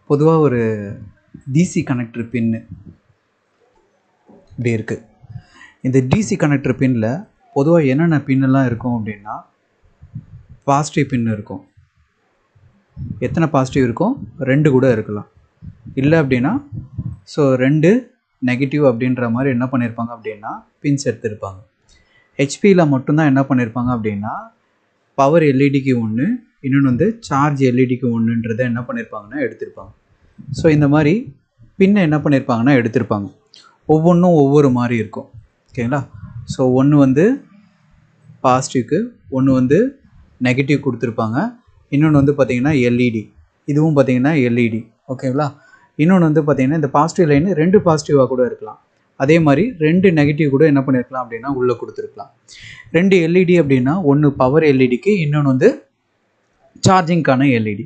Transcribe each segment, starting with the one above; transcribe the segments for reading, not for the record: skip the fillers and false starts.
பொதுவாக ஒரு DC connector பின்னு இப்படி இருக்குது. இந்த டிசி கனெக்டர் பின்னில் பொதுவாக என்னென்ன பின்னெல்லாம் இருக்கும் அப்படின்னா, பாசிட்டிவ் பின் இருக்கும். எத்தனை பாசிட்டிவ் இருக்கும்? 2 கூட இருக்கலாம். இல்லை அப்படின்னா ஸோ 2 நெகட்டிவ் அப்படின்ற மாதிரி என்ன பண்ணியிருப்பாங்க அப்படின்னா பின்ஸ் எடுத்திருப்பாங்க. ஹெச்பியில் மட்டும்தான் என்ன பண்ணியிருப்பாங்க அப்படின்னா பவர் எல்இடிக்கு 1, இன்னொன்று வந்து சார்ஜ் எல்இடிக்கு 1ன்றதை என்ன பண்ணியிருப்பாங்கன்னா எடுத்திருப்பாங்க. ஸோ இந்த மாதிரி பின்னை என்ன பண்ணியிருப்பாங்கன்னா எடுத்திருப்பாங்க. ஒவ்வொன்றும் ஒவ்வொரு மாதிரி இருக்கும். ஓகேங்களா? ஸோ ஒன்று வந்து பாசிட்டிவ்க்கு, ஒன்று வந்து நெகட்டிவ் கொடுத்துருப்பாங்க, இன்னொன்று வந்து பார்த்திங்கன்னா எல்இடி, இதுவும் பார்த்திங்கன்னா எல்இடி. ஓகேங்களா? இன்னொன்று வந்து பார்த்திங்கன்னா இந்த பாசிட்டிவ் லைன் 2 பாசிட்டிவாக கூட இருக்கலாம். அதே மாதிரி 2 நெகட்டிவ் கூட என்ன பண்ணியிருக்கலாம் அப்படின்னா உள்ளே கொடுத்துருக்கலாம். 2 எல்இடி அப்படின்னா ஒன்று பவர் எல்இடிக்கு, இன்னொன்று வந்து சார்ஜிங்க்கான எல்இடி.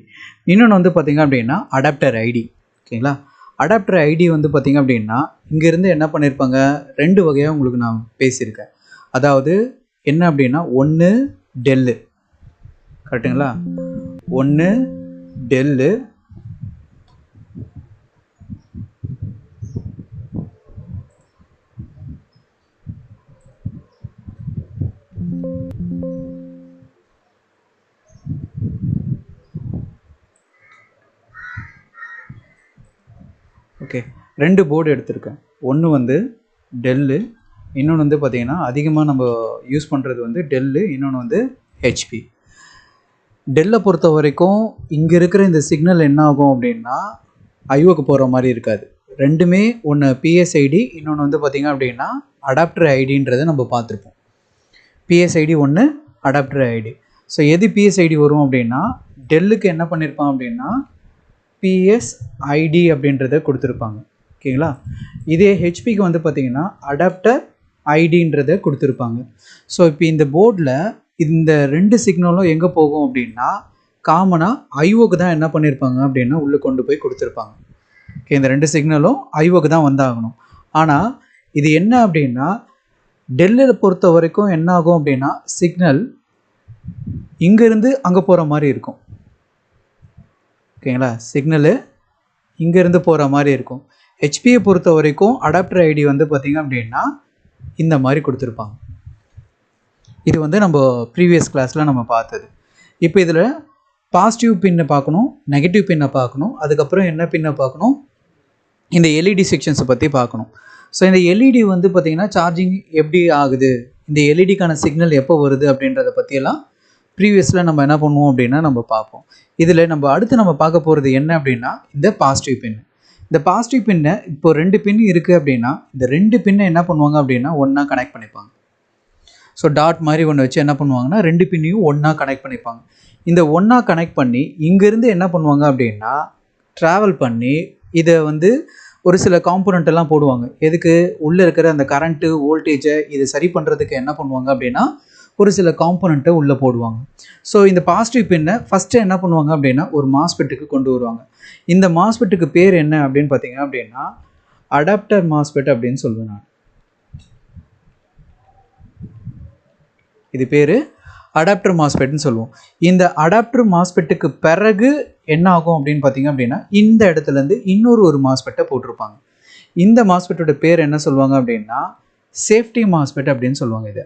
இன்னொன்று வந்து பார்த்திங்க அப்படின்னா அடாப்டர் ஐடி. ஓகேங்களா? அடாப்டர் ஐடி வந்து பார்த்திங்க அப்படின்னா இங்கேருந்து என்ன பண்ணியிருப்பாங்க 2 வகையாக உங்களுக்கு நான் பேசியிருக்கேன். அதாவது என்ன அப்படின்னா ஒன்று டெல்லு, கரெக்டுங்களா? ஒன்று டெல்லு, ஓகே 2 போர்டு எடுத்திருக்கேன். ஒன்று வந்து டெல்லு, இன்னொன்று வந்து பார்த்திங்கன்னா அதிகமாக நம்ம யூஸ் பண்ணுறது வந்து டெல்லு, இன்னொன்று வந்து ஹெச்பி. டெல்லை பொறுத்த வரைக்கும் இங்கே இருக்கிற இந்த சிக்னல் என்ன ஆகும் அப்படின்னா ஐஓக்கு போகிற மாதிரி இருக்காது. ரெண்டுமே ஒன்று பிஎஸ்ஐடி, இன்னொன்று வந்து பார்த்திங்க அப்படின்னா அடாப்டர் ஐடின்றதை நம்ம பார்த்துருப்போம். பிஎஸ்ஐடி ஒன்று, அடாப்டர் ஐடி. ஸோ எது பிஎஸ்ஐடி வரும் அப்படின்னா டெல்லுக்கு என்ன பண்ணியிருப்பான் அப்படின்னா பிஎஸ்ஐடி அப்படின்றத கொடுத்துருப்பாங்க. ஓகேங்களா? இதே ஹெச்பிக்கு வந்து பார்த்திங்கன்னா அடாப்டர் ஐடின்றதை கொடுத்துருப்பாங்க. ஸோ இப்போ இந்த போர்டில் இந்த 2 சிக்னலும் எங்கே போகும் அப்படின்னா காமனாக ஐஓக்கு தான் என்ன பண்ணியிருப்பாங்க அப்படின்னா உள்ளே கொண்டு போய் கொடுத்துருப்பாங்க. ஓகே, இந்த 2 சிக்னலும் ஐஓக்கு தான் வந்தாகணும். ஆனால் இது என்ன அப்படின்னா டெல்லில் பொறுத்த வரைக்கும் என்ன ஆகும் அப்படின்னா சிக்னல் இங்கேருந்து அங்கே போகிற மாதிரி இருக்கும். ஓகேங்களா? சிக்னலு இங்கேருந்து போகிற மாதிரி இருக்கும். ஹெச்பியை பொறுத்த வரைக்கும் அடாப்டர் ஐடி வந்து பார்த்திங்க அப்படின்னா இந்த மாதிரி கொடுத்துருப்பாங்க. இது வந்து நம்ம ப்ரீவியஸ் கிளாஸில் நம்ம பார்த்தது. இப்போ இதில் பாசிட்டிவ் பின்னை பார்க்கணும், நெகட்டிவ் பின்னை பார்க்கணும், அதுக்கப்புறம் என்ன பின்னை பார்க்கணும், இந்த எல்இடி செக்ஷன்ஸை பற்றி பார்க்கணும். ஸோ இந்த எல்இடி வந்து பார்த்திங்கன்னா சார்ஜிங் எப்படி ஆகுது, இந்த எல்இடிக்கான சிக்னல் எப்போ வருது அப்படின்றத பற்றியெல்லாம் ப்ரீவியஸில் நம்ம என்ன பண்ணுவோம் அப்படின்னா நம்ம பார்ப்போம். இதில் நம்ம அடுத்து நம்ம பார்க்க போகிறது என்ன அப்படின்னா இந்த பாசிட்டிவ் பின். இந்த பாசிட்டிவ் பின்னை இப்போ 2 பின் இருக்குது அப்படின்னா இந்த 2 பின்னை என்ன பண்ணுவாங்க அப்படின்னா ஒன்றா கனெக்ட் பண்ணிப்பாங்க. ஸோ டாட் மாதிரி ஒன்று வச்சு என்ன பண்ணுவாங்கன்னா 2 பின்னையும் ஒன்றா கனெக்ட் பண்ணிப்பாங்க. இந்த ஒன்றா கனெக்ட் பண்ணி இங்கேருந்து என்ன பண்ணுவாங்க அப்படின்னா ட்ராவல் பண்ணி இதை வந்து ஒரு சில காம்போனண்ட் எல்லாம் போடுவாங்க. எதுக்கு? உள்ளே இருக்கிற அந்த கரண்ட்டு வோல்டேஜை இதை சரி பண்ணுறதுக்கு என்ன பண்ணுவாங்க அப்படின்னா ஒரு சில காம்போனண்ட்டை உள்ளே போடுவாங்க. ஸோ இந்த பாசிட்டிவ் பின்னை ஃபஸ்ட்டு என்ன பண்ணுவாங்க அப்படின்னா ஒரு மாஸ்பெட்டுக்கு கொண்டு வருவாங்க. இந்த மாஸ்பெட்டுக்கு பேர் என்ன அப்படின்னு பார்த்தீங்க அப்படின்னா அடாப்டர் மாஸ்பெட் அப்படின்னு சொல்லுவேன் நான். இது பேர் அடாப்டர் மாஸ்பெட்னு சொல்லுவோம். இந்த அடாப்டர் மாஸ்பெட்டுக்கு பிறகு என்ன ஆகும் அப்படின்னு பார்த்தீங்க அப்படின்னா இந்த இடத்துலேருந்து ஒரு மாஸ்பெட்டை போட்டிருப்பாங்க. இந்த மாஸ்பெட்டோட பேர் என்ன சொல்லுவாங்க அப்படின்னா சேஃப்டி மாஸ்பெட் அப்படின்னு சொல்லுவாங்க. இது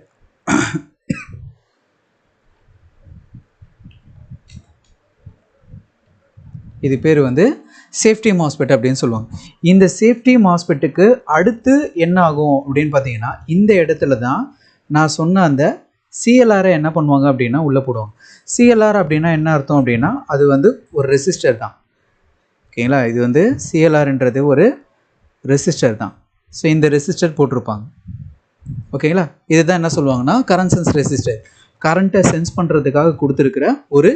இது பேர் வந்து சேஃப்டி மாஸ்பெட் அப்படின்னு சொல்லுவாங்க. இந்த சேஃப்டி மாஸ்பெட்டுக்கு அடுத்து என்ன ஆகும் அப்படின்னு பார்த்தீங்கன்னா இந்த இடத்துல தான் நான் சொன்ன அந்த சிஎல்ஆரை என்ன பண்ணுவாங்க அப்படின்னா உள்ளே போடுவாங்க. சிஎல்ஆர் அப்படின்னா என்ன அர்த்தம் அப்படின்னா அது வந்து ஒரு ரெசிஸ்டர் தான். ஓகேங்களா? இது வந்து சிஎல்ஆர்ன்றது ஒரு ரெசிஸ்டர் தான். ஸோ இந்த ரெசிஸ்டர் போட்டிருப்பாங்க. ஓகேங்களா? இதுதான் என்ன சொல்லுவாங்கன்னா கரண்ட் சென்ஸ் ரெசிஸ்டர், கரண்ட்டை சென்ஸ் பண்ணுறதுக்காக கொடுத்துருக்கிற ஒரு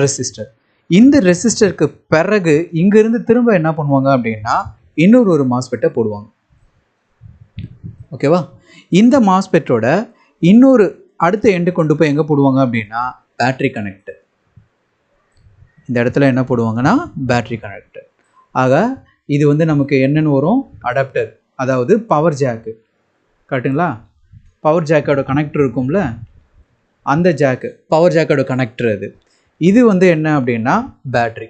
ரெசிஸ்டர். இந்த ரெசிஸ்டருக்கு பிறகு இங்கேருந்து திரும்ப என்ன பண்ணுவாங்க அப்படின்னா ஒரு மாஸ்பெட்டை போடுவாங்க. ஓகேவா? இந்த மாஸ்பெட்டோட இன்னொரு அடுத்த எண்டு கொண்டு போய் எங்கே போடுவாங்க அப்படின்னா பேட்ரி கனெக்டர். இந்த இடத்துல என்ன போடுவாங்கன்னா பேட்ரி கனெக்டர். ஆக இது வந்து நமக்கு என்னென்னு வரும் அடாப்டர், அதாவது பவர் ஜாக்கு. கரெக்டுங்களா? பவர் ஜாக்கோட கனெக்டர் இருக்கும்ல, அந்த ஜாக்கு பவர் ஜாக்கோட கனெக்டர் அது. இது வந்து என்ன அப்படின்னா பேட்ரி.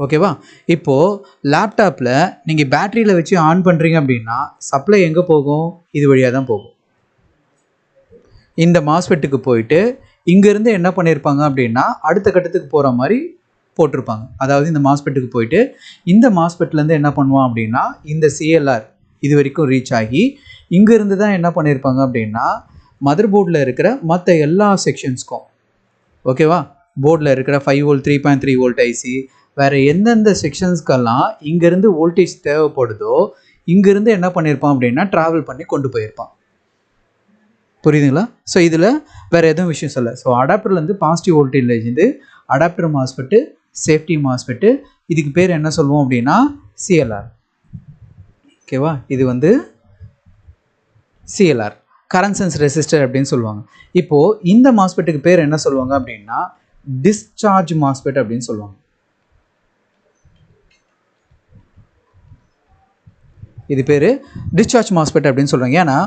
ஓகேவா? இப்போது லேப்டாப்பில் நீங்கள் பேட்டரியில் வச்சு ஆன் பண்ணுறீங்க அப்படின்னா சப்ளை எங்கே போகும்? இது வழியாக தான் போகும். இந்த மாஸ்ஃபெட்டுக்கு போயிட்டு இங்கேருந்து என்ன பண்ணியிருப்பாங்க அப்படின்னா அடுத்த கட்டத்துக்கு போகிற மாதிரி போட்டிருப்பாங்க. அதாவது இந்த மாஸ்ஃபெட்டுக்கு போயிட்டு இந்த மாஸ்ஃபெட்லேருந்து என்ன பண்ணுவான் அப்படின்னா இந்த சிஎல்ஆர் இது வரைக்கும் ரீச் ஆகி இங்கேருந்து தான் என்ன பண்ணியிருப்பாங்க அப்படின்னா மதர் போர்டில் இருக்கிற மற்ற எல்லா செக்ஷன்ஸ்க்கும், ஓகேவா, போர்டில் இருக்கிற 5 வோல்ட் 3.3 வோல்ட் ஐசி வேறு எந்தெந்த செக்ஷன்ஸ்க்கெல்லாம் இங்கேருந்து வோல்டேஜ் தேவைப்படுதோ இங்கேருந்து என்ன பண்ணியிருப்பான் அப்படின்னா ட்ராவல் பண்ணி கொண்டு போயிருப்பான். புரியுதுங்களா? ஸோ இதில் வேறு எதுவும் விஷயம் சொல்ல. So அடாப்டர்லேருந்து positive வோல்டேஜ்லேருந்து adapter MOSFET, safety MOSFET, இதுக்கு பேர் என்ன சொல்லுவோம் அப்படின்னா சிஎல்ஆர். ஓகேவா? இது வந்து சிஎல்ஆர், கரண்ட் சென்ஸ் ரெசிஸ்டர் அப்படின்னு சொல்லுவாங்க. இப்போது இந்த மாஸ்ஃபெட்டுக்கு பேர் என்ன சொல்லுவாங்க அப்படின்னா டிஸ்சார்ஜ் மாஸ்ஃபெட் அப்படின்னு சொல்லுவாங்க. இது பேர் டிஸ்சார்ஜ் மாஸ்ஃபெட் அப்படின்னு சொல்கிறாங்க. ஏன்னா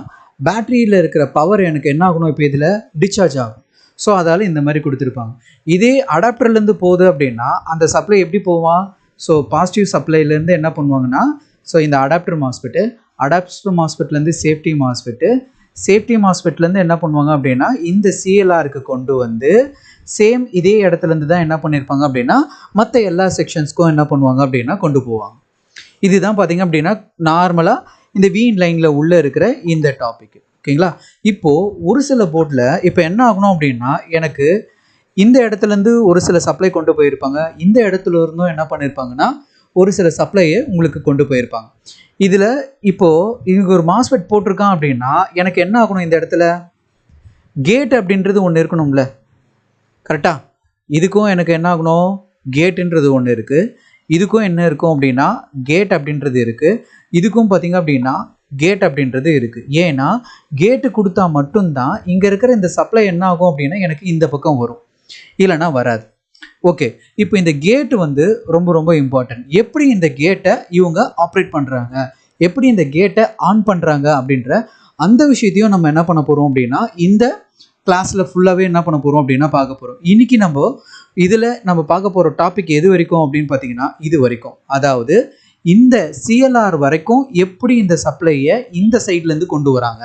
பேட்டரியில் இருக்கிற பவர் எனக்கு என்ன ஆகணும், இப்போ இதில் டிஸ்சார்ஜ் ஆகும். ஸோ அதால் இந்த மாதிரி கொடுத்துருப்பாங்க. இதே அடாப்டர்லேருந்து போகுது அப்படின்னா அந்த சப்ளை எப்படி போவான்? ஸோ பாசிட்டிவ் சப்ளைலேருந்து என்ன பண்ணுவாங்கன்னா ஸோ இந்த adapter MOSFET, adapter மாஸ்ஃபெட்லேருந்து safety MOSFET, safety மாஸ்ஃபெட்லேருந்து என்ன பண்ணுவாங்க அப்படின்னா இந்த சிஎல்ஆருக்கு கொண்டு வந்து சேம் இதே இடத்துலேருந்து தான் என்ன பண்ணியிருப்பாங்க அப்படின்னா மற்ற எல்லா செக்ஷன்ஸ்க்கும் என்ன பண்ணுவாங்க அப்படின்னா கொண்டு போவாங்க. இதுதான் பார்த்திங்க அப்படின்னா நார்மலாக இந்த வீன் லைனில் உள்ளே இருக்கிற இந்த டாபிக். ஓகேங்களா? இப்போது ஒரு சில போர்டில் இப்போ என்ன ஆகணும் அப்படின்னா எனக்கு இந்த இடத்துலேருந்து ஒரு சில சப்ளை கொண்டு போயிருப்பாங்க, இந்த இடத்துல இருந்தும் என்ன பண்ணியிருப்பாங்கன்னா ஒரு சில சப்ளையை உங்களுக்கு கொண்டு போயிருப்பாங்க. இதில் இப்போது இவங்க ஒரு மாஸ்ஃபெட் போட்டிருக்கான் அப்படின்னா எனக்கு என்ன ஆகணும், இந்த இடத்துல கேட் அப்படின்றது ஒன்று இருக்கணும்ல, கரெக்டாக? இதுக்கும் எனக்கு என்ன ஆகணும், கேட்டுன்றது ஒன்று இருக்குது, இதுக்கும் என்ன இருக்கும் அப்படின்னா கேட் அப்படின்றது இருக்குது, இதுக்கும் பார்த்திங்க அப்படின்னா கேட் அப்படின்றது இருக்குது. ஏன்னா கேட்டு கொடுத்தா மட்டும்தான் இங்கே இருக்கிற இந்த சப்ளை என்ன ஆகும் அப்படின்னா எனக்கு இந்த பக்கம் வரும், இல்லைனா வராது. ஓகே, இப்போ இந்த கேட்டு வந்து ரொம்ப ரொம்ப இம்பார்ட்டன்ட். எப்படி இந்த கேட்டை இவங்க ஆப்ரேட் பண்ணுறாங்க, எப்படி இந்த கேட்டை ஆன் பண்ணுறாங்க அப்படின்ற அந்த விஷயத்தையும் நம்ம என்ன பண்ண போகிறோம் அப்படின்னா இந்த கிளாஸில் ஃபுல்லாகவே என்ன பண்ண போகிறோம் அப்படின்னா பார்க்க போகிறோம். இன்றைக்கி இதில் நம்ம பார்க்க போகிற டாபிக் எது வரைக்கும் அப்படின்னு பார்த்தீங்கன்னா இது வரைக்கும், அதாவது இந்த சிஎல்ஆர் வரைக்கும் எப்படி இந்த சப்ளையை இந்த சைட்லேருந்து கொண்டு வராங்க,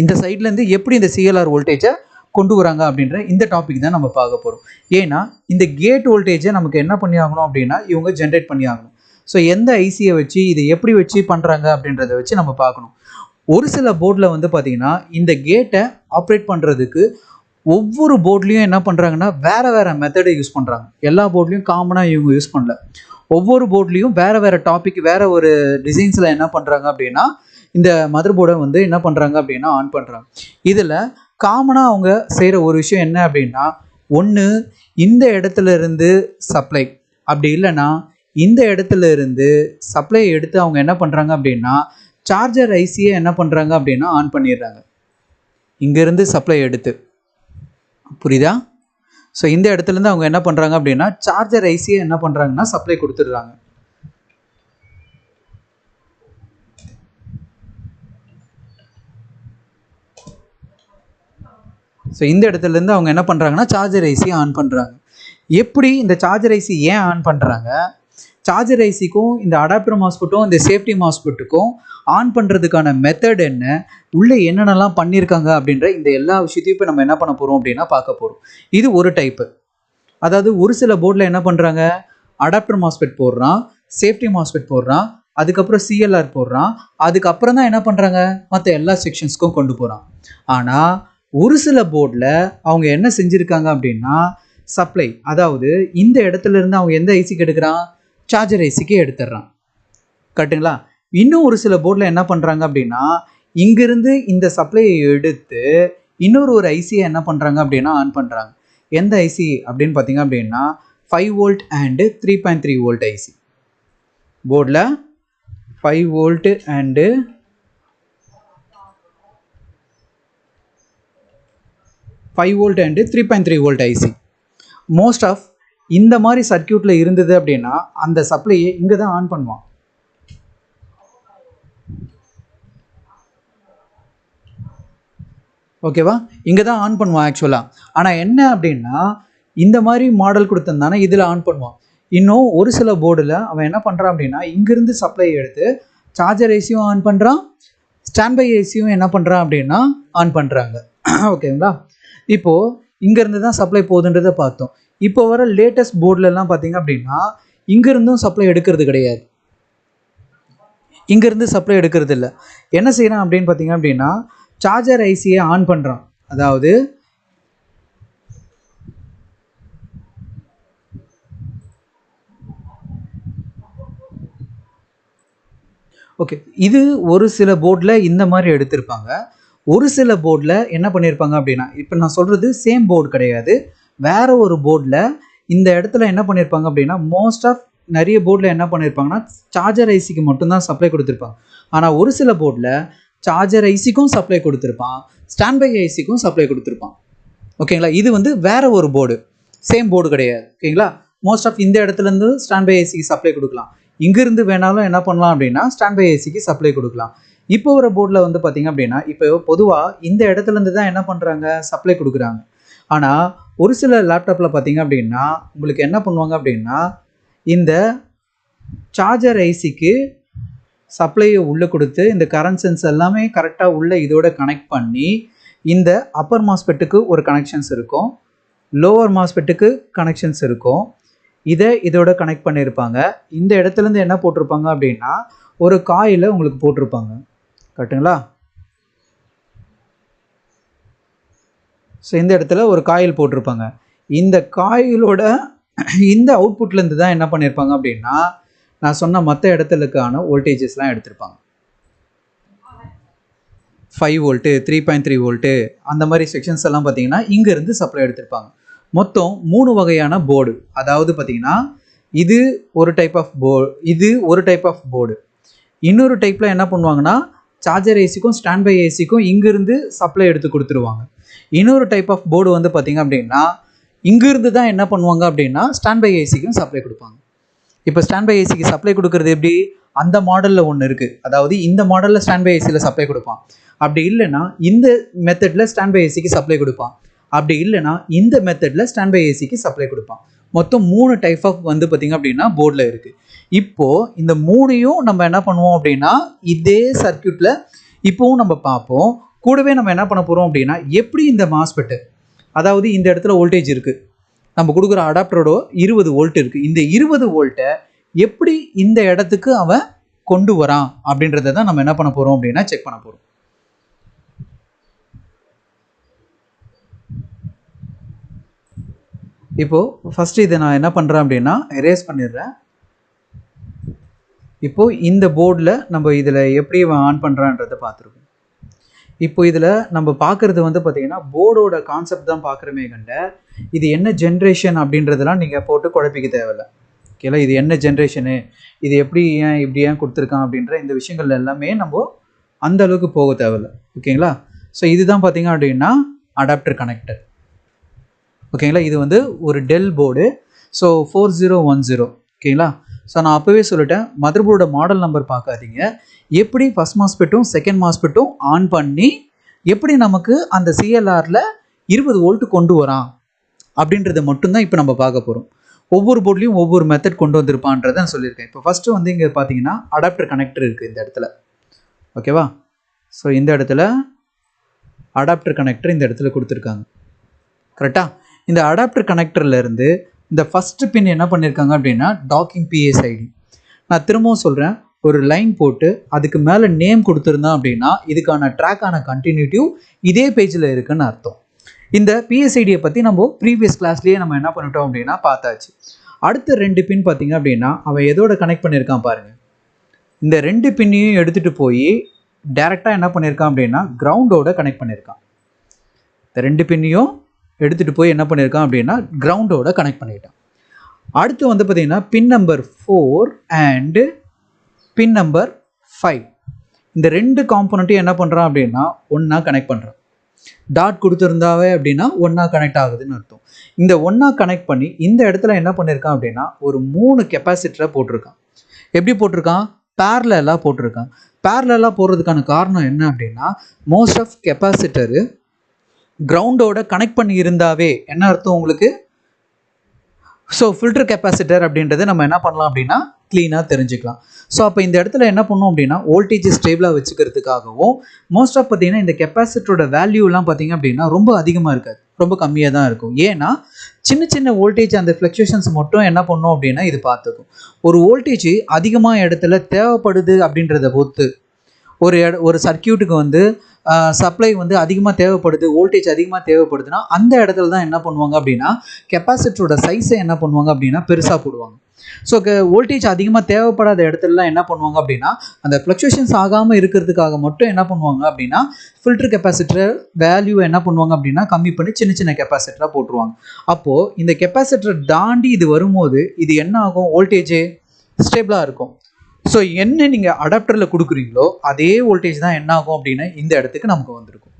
இந்த சைட்லேருந்து எப்படி இந்த சிஎல்ஆர் வோல்டேஜை கொண்டு வராங்க அப்படின்ற இந்த டாபிக் தான் நம்ம பார்க்க போகிறோம். ஏன்னா இந்த கேட் வோல்டேஜை நமக்கு என்ன பண்ணி ஆகணும் அப்படின்னா இவங்க ஜென்ரேட் பண்ணி ஆகணும். ஸோ எந்த ஐசியை வச்சு இதை எப்படி வச்சு பண்ணுறாங்க அப்படின்றத வச்சு நம்ம பார்க்கணும். ஒரு சில போர்டில் வந்து பார்த்திங்கன்னா இந்த கேட்டை ஆப்ரேட் பண்ணுறதுக்கு ஒவ்வொரு போர்ட்லேயும் என்ன பண்ணுறாங்கன்னா வேறு வேறு மெத்தடை யூஸ் பண்ணுறாங்க. எல்லா போர்ட்லேயும் காமனாக இவங்க யூஸ் பண்ணல. ஒவ்வொரு போர்ட்லேயும் வேறு வேறு டாபிக் வேறு ஒரு டிசைன்ஸில் என்ன பண்ணுறாங்க அப்படின்னா இந்த மதர் போர்டை வந்து என்ன பண்ணுறாங்க அப்படின்னா ஆன் பண்ணுறாங்க. இதில் காமனாக அவங்க செய்கிற ஒரு விஷயம் என்ன அப்படின்னா ஒன்று இந்த இடத்துல இருந்து சப்ளை, அப்படி இல்லைன்னா இந்த இடத்துல இருந்து சப்ளையை எடுத்து அவங்க என்ன பண்ணுறாங்க அப்படின்னா சார்ஜர் ஐசியை என்ன பண்ணுறாங்க அப்படின்னா ஆன் பண்ணிடுறாங்க. இங்கேருந்து சப்ளை எடுத்து, புரியுதா? ஸோ இந்த இடத்துலேருந்து அவங்க என்ன பண்ணுறாங்க அப்படின்னா சார்ஜர் ஐசியை என்ன பண்ணுறாங்கன்னா சப்ளை கொடுத்துடுறாங்க. ஸோ இந்த இடத்துலேருந்து அவங்க என்ன பண்ணுறாங்கன்னா சார்ஜர் ஐசியை ஆன் பண்ணுறாங்க. எப்படி இந்த சார்ஜர் ஐசி ஏன் ஆன் பண்ணுறாங்க, சார்ஜர் ஐசிக்கும் இந்த அடாப்டர் மாஸ்ஃபெட்டும் இந்த சேஃப்டி மாஸ்ஃபெட்டுக்கும் ஆன் பண்ணுறதுக்கான மெத்தட் என்ன, உள்ளே என்னென்னலாம் பண்ணியிருக்காங்க அப்படின்ற இந்த எல்லா விஷயத்தையும் இப்போ நம்ம என்ன பண்ண போகிறோம் அப்படின்னா பார்க்க போகிறோம். இது ஒரு டைப்பு. அதாவது ஒரு சில போர்டில் என்ன பண்ணுறாங்க அடாப்டர் மாஸ்ஃபெட் போடுறான், சேஃப்டி மாஸ்ஃபெட் போடுறான், அதுக்கப்புறம் சிஎல்ஆர் போடுறான், அதுக்கப்புறம் தான் என்ன பண்ணுறாங்க மற்ற எல்லா செக்ஷன்ஸ்க்கும் கொண்டு போகிறான். ஆனால் ஒரு சில போர்டில் அவங்க என்ன செஞ்சுருக்காங்க அப்படின்னா சப்ளை, அதாவது இந்த இடத்துல இருந்து அவங்க எந்த ஐசிக்கு எடுக்கிறான், சார்ஜர் ஐசிக்கு எடுத்துடுறான், கரெக்டுங்களா? இன்னும் ஒரு சில போர்டில் என்ன பண்ணுறாங்க அப்படின்னா இங்கிருந்து இந்த சப்ளையை எடுத்து இன்னொரு ஒரு ஐசியை என்ன பண்ணுறாங்க அப்படின்னா ஆன் பண்ணுறாங்க. எந்த ஐசி அப்படின்னு பார்த்தீங்க அப்படின்னா 5 வோல்ட் அண்டு 3.3 வோல்ட் ஐசி. போர்டில் 5 volt and 3.3 volt IC. Most of இந்த மாதிரி சர்க்கியூட்டில் இருந்தது அப்படின்னா அந்த சப்ளையை இங்கே தான் ஆன் பண்ணுவான். ஓகேவா? இங்கே தான் ஆன் பண்ணுவான் ஆக்சுவலாக. ஆனால் என்ன அப்படின்னா இந்த மாதிரி மாடல் கொடுத்துருந்தானா இதில் ஆன் பண்ணுவான். இன்னும் ஒரு சில போர்டில் அவன் என்ன பண்ணுறான் அப்படின்னா இங்கேருந்து சப்ளை எடுத்து சார்ஜர் ஏசியும் ஆன் பண்ணுறான், ஸ்டாண்ட் பை ஏசியும் என்ன பண்ணுறான் அப்படின்னா ஆன் பண்ணுறாங்க. ஓகேங்களா? இப்போது இங்கேருந்து தான் சப்ளை போகுதுன்றதை பார்த்தோம். இப்போ வர லேட்டஸ்ட் போர்டிலலாம் பார்த்தீங்க அப்படின்னா இங்கேருந்தும் சப்ளை எடுக்கிறது கிடையாது, இங்கேருந்து சப்ளை எடுக்கிறது இல்லை. என்ன செய்யறான் அப்படின்னு பார்த்தீங்க அப்படின்னா சார்ஜர் ஐசியை ஆன் பண்ணுறான். அதாவது ஓகே, இது ஒரு சில போர்டில் இந்த மாதிரி எடுத்திருப்பாங்க. ஒரு சில போர்டில் என்ன பண்ணியிருப்பாங்க அப்படின்னா, இப்போ நான் சொல்கிறது சேம் போர்டு கிடையாது, வேற ஒரு போர்டில் இந்த இடத்துல என்ன பண்ணியிருப்பாங்க அப்படின்னா மோஸ்ட் ஆஃப் நிறைய போர்டில் என்ன பண்ணியிருப்பாங்கன்னா சார்ஜர் ஐசிக்கு மட்டும்தான் சப்ளை கொடுத்துருப்பாங்க. ஆனால் ஒரு சில போர்டில் சார்ஜர் ஐசிக்கும் சப்ளை கொடுத்துருப்பான், ஸ்டாண்ட் பை ஐசிக்கும் சப்ளை கொடுத்துருப்பான். ஓகேங்களா? இது வந்து வேற ஒரு போர்டு, சேம் போர்டு கிடையாது. ஓகேங்களா? மோஸ்ட் ஆஃப் இந்த இடத்துலேருந்து ஸ்டாண்ட் பை ஐசிக்கு சப்ளை கொடுக்கலாம், இங்கிருந்து வேணாலும் என்ன பண்ணலாம் அப்படின்னா ஸ்டாண்ட் பை ஏசிக்கு சப்ளை கொடுக்கலாம். இப்போ ஒரு போர்டில் வந்து பார்த்தீங்க அப்படின்னா இப்போ பொதுவாக இந்த இடத்துலேருந்து தான் என்ன பண்ணுறாங்க சப்ளை கொடுக்குறாங்க. ஆனால் ஒரு சில லேப்டாப்பில் பார்த்தீங்க அப்படின்னா உங்களுக்கு என்ன பண்ணுவாங்க அப்படின்னா இந்த சார்ஜர் ஐசிக்கு சப்ளையை உள்ளே கொடுத்து இந்த கரண்ட் சென்ஸ் எல்லாமே கரெக்டாக உள்ள இதோட கனெக்ட் பண்ணி இந்த அப்பர் மாஸ்பெட்டுக்கு ஒரு கனெக்ஷன்ஸ் இருக்கும், லோவர் மாஸ்பெட்டுக்கு கனெக்ஷன்ஸ் இருக்கும், இதை இதோட கனெக்ட் பண்ணியிருப்பாங்க. இந்த இடத்துலேருந்து என்ன போட்டிருப்பாங்க அப்படின்னா ஒரு காயிலை உங்களுக்கு போட்டிருப்பாங்க. கரெக்டுங்களா? ஸோ இந்த இடத்துல ஒரு காயில் போட்டிருப்பாங்க. இந்த காயிலோட இந்த அவுட்புட்லேருந்து தான் என்ன பண்ணியிருப்பாங்க அப்படின்னா நான் சொன்ன மற்ற இடத்துலக்கான வோல்டேஜஸ்லாம் எடுத்திருப்பாங்க. 5 வோல்ட்டு, 3.3 வோல்ட்டு அந்த மாதிரி செக்ஷன்ஸ் எல்லாம் பார்த்தீங்கன்னா இங்கேருந்து சப்ளை எடுத்திருப்பாங்க. மொத்தம் 3 வகையான போர்டு. அதாவது பார்த்தீங்கன்னா இது ஒரு டைப் ஆஃப் போர்டு, இது ஒரு டைப் ஆஃப் போர்டு. இன்னொரு டைப்பில் என்ன பண்ணுவாங்கன்னா சார்ஜர் ஏசிக்கும் ஸ்டாண்ட் பை ஏசிக்கும் இங்கேருந்து சப்ளை எடுத்து கொடுத்துருவாங்க. இன்னொரு டைப் ஆஃப் போர்டு வந்து பார்த்தீங்க அப்படின்னா இங்கேருந்து தான் என்ன பண்ணுவாங்க அப்படின்னா ஸ்டாண்ட் பை ஏசிக்கும் சப்ளை கொடுப்பாங்க. இப்போ ஸ்டாண்ட் பை ஏசிக்கு சப்ளை கொடுக்குறது எப்படி, அந்த மாடலில் ஒன்று இருக்குது, அதாவது இந்த மாடலில் ஸ்டாண்ட் பை ஏசியில் சப்ளை கொடுப்பான். அப்படி இல்லைன்னா இந்த மெத்தடில் ஸ்டாண்ட் பை ஏசிக்கு சப்ளை கொடுப்பான். அப்படி இல்லைன்னா இந்த மெத்தடில் ஸ்டாண்ட் பை ஏசிக்கு சப்ளை கொடுப்பான். மொத்தம் 3 டைப் ஆஃப் வந்து பார்த்திங்க அப்படின்னா போர்டில் இருக்குது. இப்போது இந்த 3ஐயும் நம்ம என்ன பண்ணுவோம் அப்படின்னா இதே சர்க்கியூட்டில் இப்போவும் நம்ம பார்ப்போம். கூடவே நம்ம என்ன பண்ண போகிறோம் அப்படின்னா எப்படி இந்த மாஸ்பெட்டு, அதாவது இந்த இடத்துல வோல்டேஜ் இருக்குது, நம்ம கொடுக்குற அடாப்டரோட 20 வோல்ட் இருக்குது, இந்த 20 வோல்ட்டை எப்படி இந்த இடத்துக்கு அவன் கொண்டு வரான் அப்படின்றத தான் நம்ம என்ன பண்ண போகிறோம் அப்படின்னா செக் பண்ண போகிறோம். இப்போது ஃபஸ்ட்டு இதை நான் என்ன பண்ணுறேன் அப்படின்னா எரேஸ் பண்ணிடுறேன். இப்போது இந்த போர்டில் நம்ம இதில் எப்படி ஆன் பண்ணுறான்றதை பார்த்துருக்கோம். இப்போ இதில் நம்ம பார்க்குறது வந்து பார்த்திங்கன்னா போர்டோட கான்செப்ட் தான் பார்க்குறமே கண்ட இது என்ன ஜென்ரேஷன் அப்படின்றதெல்லாம் நீங்கள் போட்டு குழப்பிக்க தேவையில்லை. ஓகேங்களா? இது என்ன ஜென்ரேஷனு, இது எப்படி ஏன் இப்படி ஏன் கொடுத்துருக்கான் அப்படின்ற இந்த விஷயங்கள் எல்லாமே நம்ம அந்த அளவுக்கு போக தேவையில்லை. ஓகேங்களா? ஸோ இதுதான் பார்த்திங்க அப்படின்னா அடாப்டர் கனெக்டர். ஓகேங்களா? இது வந்து ஒரு டெல் போர்டு. ஸோ 4010. ஓகேங்களா? ஸோ நான் அப்போவே சொல்லிட்டேன், மதர் போர்டோட மாடல் நம்பர் பார்க்காதீங்க, எப்படி ஃபஸ்ட் மாஸ்பெட்டும் செகண்ட் மாஸ்பெட்டும் ஆன் பண்ணி எப்படி நமக்கு அந்த சிஎல்ஆரில் 20 வோல்ட் கொண்டு வரான் அப்படின்றத மட்டும்தான் இப்போ நம்ம பார்க்க போகிறோம். ஒவ்வொரு போர்ட்லேயும் ஒவ்வொரு மெத்தட் கொண்டு வந்திருப்பான்றதை நான் சொல்லியிருக்கேன். இப்போ ஃபஸ்ட்டு வந்து இங்கே பார்த்தீங்கன்னா அடாப்டர் கனெக்டர் இருக்குது இந்த இடத்துல. ஓகேவா? ஸோ இந்த இடத்துல அடாப்டர் கனெக்டர் இந்த இடத்துல கொடுத்துருக்காங்க. கரெக்டாக? இந்த அடாப்டர் கனெக்டர்லேருந்து இந்த ஃபஸ்ட்டு பின் என்ன பண்ணியிருக்காங்க அப்படின்னா டாக்கிங் பிஎஸ்ஐடி. நான் திரும்பவும் சொல்கிறேன், ஒரு லைன் போட்டு அதுக்கு மேலே நேம் கொடுத்துருந்தான் அப்படின்னா இதுக்கான ட்ராக்கான கண்டினியூட்டிவ் இதே பேஜில் இருக்குன்னு அர்த்தம். இந்த பிஎஸ்ஐடியை பற்றி நம்ம ப்ரீவியஸ் கிளாஸ்லேயே நம்ம என்ன பண்ணிட்டோம் அப்படின்னா பார்த்தாச்சு. அடுத்த 2 பின் பார்த்தீங்க அப்படின்னா அவன் எதோட கனெக்ட் பண்ணியிருக்கான் பாருங்கள். இந்த 2 பின்னையும் எடுத்துகிட்டு போய் டேரெக்டாக என்ன பண்ணியிருக்கான் அப்படின்னா கிரவுண்டோட கனெக்ட் பண்ணியிருக்கான். இந்த 2 பின்னையும் எடுத்துகிட்டு போய் என்ன பண்ணியிருக்கான் அப்படின்னா கிரவுண்டோட கனெக்ட் பண்ணிட்டான். அடுத்து வந்து பார்த்திங்கன்னா பின் நம்பர் 4 அண்டு பின் நம்பர் 5 இந்த 2 காம்போனண்ட்டையும் என்ன பண்ணுறான் அப்படின்னா ஒன்றா கனெக்ட் பண்ணுறான். டாட் கொடுத்துருந்தாவே அப்படின்னா ஒன்றா கனெக்ட் ஆகுதுன்னு அர்த்தம். இந்த ஒன்றா கனெக்ட் பண்ணி இந்த இடத்துல என்ன பண்ணியிருக்கான் அப்படின்னா ஒரு 3 கெப்பாசிட்டரை போட்டிருக்கான். எப்படி போட்டிருக்கான்? பேரலாக போட்டிருக்கான். பேரலாக போடுறதுக்கான காரணம் என்ன அப்படின்னா மோஸ்ட் ஆஃப் கெப்பாசிட்டரு கிரவுண்டோட கனெக்ட் பண்ணி இருந்தாவே என்ன அர்த்தம் உங்களுக்கு, ஸோ ஃபில்டர் கெப்பாசிட்டர் அப்படின்றது நம்ம என்ன பண்ணலாம் அப்படின்னா க்ளீனாக தெரிஞ்சுக்கலாம். ஸோ அப்போ இந்த இடத்துல என்ன பண்ணோம் அப்படின்னா வோல்டேஜ் ஸ்டேபிளாக வச்சுக்கிறதுக்காகவும் மோஸ்ட் ஆஃப் பார்த்தீங்கன்னா இந்த கெப்பாசிட்டரோட வேல்யூலாம் பார்த்தீங்க அப்படின்னா ரொம்ப அதிகமாக இருக்காது, ரொம்ப கம்மியாக தான் இருக்கும். ஏன்னா சின்ன சின்ன வோல்டேஜ் அந்த ஃப்ளக்சுவேஷன்ஸ் மட்டும் என்ன பண்ணோம் அப்படின்னா இது பார்த்துக்கும். ஒரு வோல்டேஜ் அதிகமாக இடத்துல தேவைப்படுது அப்படின்றத பொறுத்து ஒரு சர்க்கியூட்டுக்கு வந்து சப்ளை வந்து அதிகமாக தேவைப்படுது, வோல்டேஜ் அதிகமாக தேவைப்படுதுன்னா அந்த இடத்துல தான் என்ன பண்ணுவாங்க அப்படின்னா கெப்பாசிட்டரோட சைஸை என்ன பண்ணுவாங்க அப்படின்னா பெருசாக போடுவாங்க. ஸோ வோல்டேஜ் அதிகமாக தேவைப்படாத இடத்துலலாம் என்ன பண்ணுவாங்க அப்படின்னா அந்த ஃப்ளக்சுவேஷன்ஸ் ஆகாமல் இருக்கிறதுக்காக மட்டும் என்ன பண்ணுவாங்க அப்படின்னா ஃபில்டர் கெப்பாசிட்டர் வேல்யூ என்ன பண்ணுவாங்க அப்படின்னா கம்மி பண்ணி சின்ன சின்ன கெப்பாசிட்டராக போட்டுருவாங்க. அப்போது இந்த கெப்பாசிட்டரை தாண்டி இது வரும்போது இது என்ன ஆகும், வோல்டேஜ் ஸ்டேபிளாக இருக்கும். ஸோ என்ன நீங்கள் அடாப்டரில் கொடுக்குறீங்களோ அதே வோல்டேஜ் தான் என்ன ஆகும் அப்படின்னா இந்த இடத்துக்கு நமக்கு வந்திருக்கும்.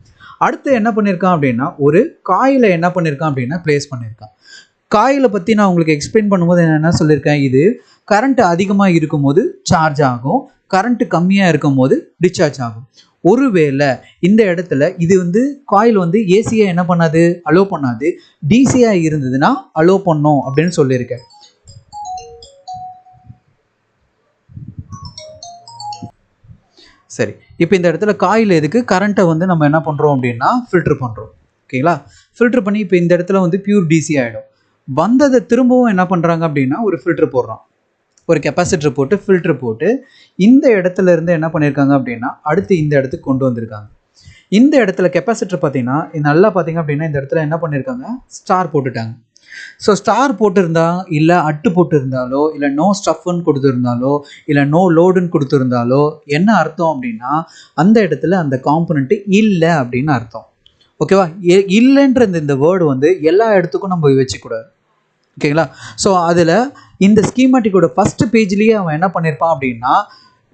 அடுத்து என்ன பண்ணியிருக்கான் அப்படின்னா ஒரு காயிலை என்ன பண்ணியிருக்கான் அப்படின்னா பிளேஸ் பண்ணியிருக்கான். காயிலை பற்றி நான் உங்களுக்கு எக்ஸ்பிளைன் பண்ணும்போது என்ன சொல்லியிருக்கேன், இது கரண்ட் அதிகமாக இருக்கும் போது சார்ஜ் ஆகும், கரண்ட் கம்மியாக இருக்கும் போது டிஸ்சார்ஜ் ஆகும். ஒருவேளை இந்த இடத்துல இது வந்து காயில் வந்து ஏசியை என்ன பண்ணாது, அலோ பண்ணாது, டிசியாக இருந்ததுன்னா அலோ பண்ணோம் அப்படின்னு சொல்லியிருக்கேன். சரி, இப்போ இந்த இடத்துல காயில் எதுக்கு, கரண்ட்டை வந்து நம்ம என்ன பண்ணுறோம் அப்படின்னா ஃபில்டர் பண்ணுறோம். ஓகேங்களா, ஃபில்டர் பண்ணி இப்போ இந்த இடத்துல வந்து பியூர் டிசி ஆகிடும். வந்ததை திரும்பவும் என்ன பண்ணுறாங்க அப்படின்னா ஒரு ஃபில்டர் போடுறோம், ஒரு கெப்பாசிட்டர் போட்டு ஃபில்டர் போட்டு இந்த இடத்துல இருந்து என்ன பண்ணியிருக்காங்க அப்படின்னா அடுத்து இந்த இடத்துக்கு கொண்டு வந்திருக்காங்க. இந்த இடத்துல கெப்பாசிட்டர் பார்த்தீங்கன்னா நல்லா பார்த்தீங்க அப்படின்னா இந்த இடத்துல என்ன பண்ணியிருக்காங்க, ஸ்டார் போட்டுட்டாங்க. ஸோ ஸ்டார் போட்டிருந்தா இல்லை அட்டு போட்டிருந்தாலோ இல்லை நோ ஸ்டஃப்னு கொடுத்துருந்தாலோ இல்லை நோ லோடுன்னு கொடுத்துருந்தாலோ என்ன அர்த்தம் அப்படின்னா அந்த இடத்துல அந்த காம்பனண்ட்டு இல்லை அப்படின்னு அர்த்தம். ஓகேவா, இல்லைன்ற இந்த வேர்டு வந்து எல்லா இடத்துக்கும் நம்ம வச்சுக்கூடாது. ஓகேங்களா, ஸோ அதில் இந்த ஸ்கீமாட்டிக்கோட ஃபஸ்ட்டு பேஜ்லேயே அவன் என்ன பண்ணியிருப்பான் அப்படின்னா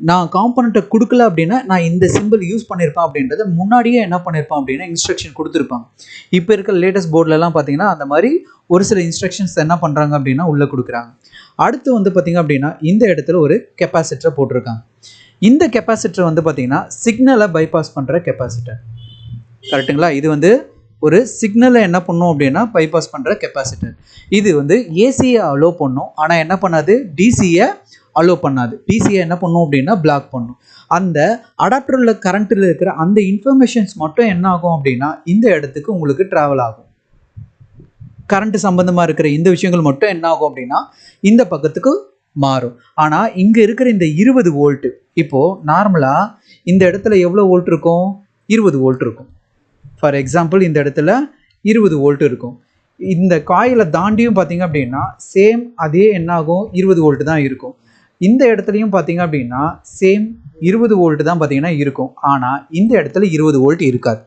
நான் காம்பனண்ட்டை கொடுக்கல அப்படின்னா நான் இந்த சிம்பிள் யூஸ் பண்ணியிருப்பேன் அப்படின்றத முன்னாடியே என்ன பண்ணியிருப்பான் அப்படின்னா இன்ஸ்ட்ரக்ஷன் கொடுத்துருப்பாங்க. இப்போ இருக்கிற லேட்டஸ்ட் போர்டிலலாம் பார்த்தீங்கன்னா அந்த மாதிரி ஒரு சில இன்ஸ்ட்ரக்ஷன்ஸ் என்ன பண்ணுறாங்க அப்படின்னா உள்ளே கொடுக்குறாங்க. அடுத்து வந்து பார்த்திங்க அப்படின்னா இந்த இடத்துல ஒரு கெப்பாசிட்டரை போட்டிருக்காங்க. இந்த கெப்பாசிட்டர் வந்து பார்த்திங்கன்னா சிக்னலை பைபாஸ் பண்ணுற கெப்பாசிட்டர். கரெக்டுங்களா, இது வந்து ஒரு சிக்னலை என்ன பண்ணும் அப்படின்னா பைபாஸ் பண்ணுற கெப்பாசிட்டர். இது வந்து ஏசியை அலோ பண்ணும், ஆனால் என்ன பண்ணாது, டிசியை அலோ பண்ணாது. டிசியை என்ன பண்ணும் அப்படின்னா பிளாக் பண்ணும். அந்த அடாப்டரில் கரண்ட்டில் இருக்கிற அந்த இன்ஃபர்மேஷன்ஸ் மட்டும் என்ன ஆகும் அப்படின்னா இந்த இடத்துக்கு உங்களுக்கு ட்ராவல் ஆகும். கரண்ட் சம்பந்தமாக இருக்கிற இந்த விஷயங்கள் மட்டும் என்ன ஆகும் அப்படின்னா இந்த பக்கத்துக்கு மாறும். ஆனால் இங்கே இருக்கிற இந்த 20 வோல்ட்டு இப்போது நார்மலாக இந்த இடத்துல எவ்வளோ வோல்ட் இருக்கும், 20 வோல்ட் இருக்கும். ஃபார் எக்ஸாம்பிள் இந்த இடத்துல 20 வோல்ட் இருக்கும். இந்த காயிலை தாண்டியும் பார்த்தீங்க அப்படின்னா சேம் அதே என்ன ஆகும், 20 வோல்ட் தான் இருக்கும். இந்த இடத்துலையும் பார்த்தீங்க அப்படின்னா சேம் 20 வோல்ட் தான் பார்த்தீங்கன்னா இருக்கும். ஆனால் இந்த இடத்துல 20 வோல்ட் இருக்காது.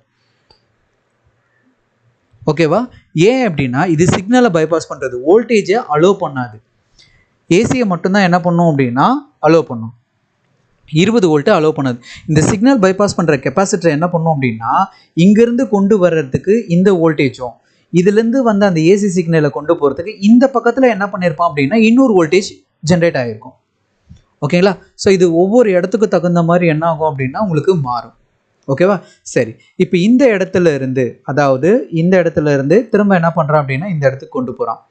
ஓகேவா, ஏன் அப்படின்னா இது சிக்னலை பைபாஸ் பண்ணுறது, வோல்டேஜை அலோ பண்ணாது. ஏசியை மட்டும்தான் என்ன பண்ணும் அப்படின்னா அலோ பண்ணும், 20 வோல்ட்டு அலோ பண்ணாது. இந்த சிக்னல் பைபாஸ் பண்ணுற கெப்பாசிட்டர் என்ன பண்ணும் அப்படின்னா இங்கேருந்து கொண்டு வர்றதுக்கு இந்த வோல்டேஜும் இதுலேருந்து வந்து அந்த ஏசி சிக்னலை கொண்டு போகிறதுக்கு இந்த பக்கத்தில் என்ன பண்ணியிருப்பான் அப்படின்னா இன்னொரு வோல்டேஜ் ஜென்ரேட் ஆகிருக்கும். ஓகேங்களா, ஸோ இது ஒவ்வொரு இடத்துக்கு தகுந்த மாதிரி என்ன ஆகும் அப்படின்னா உங்களுக்கு மாறும். ஓகேவா, சரி, இப்போ இந்த இடத்துல இருந்து அதாவது இந்த இடத்துல இருந்து திரும்ப என்ன பண்ணுறான் அப்படின்னா இந்த இடத்துக்கு கொண்டு போகிறான்.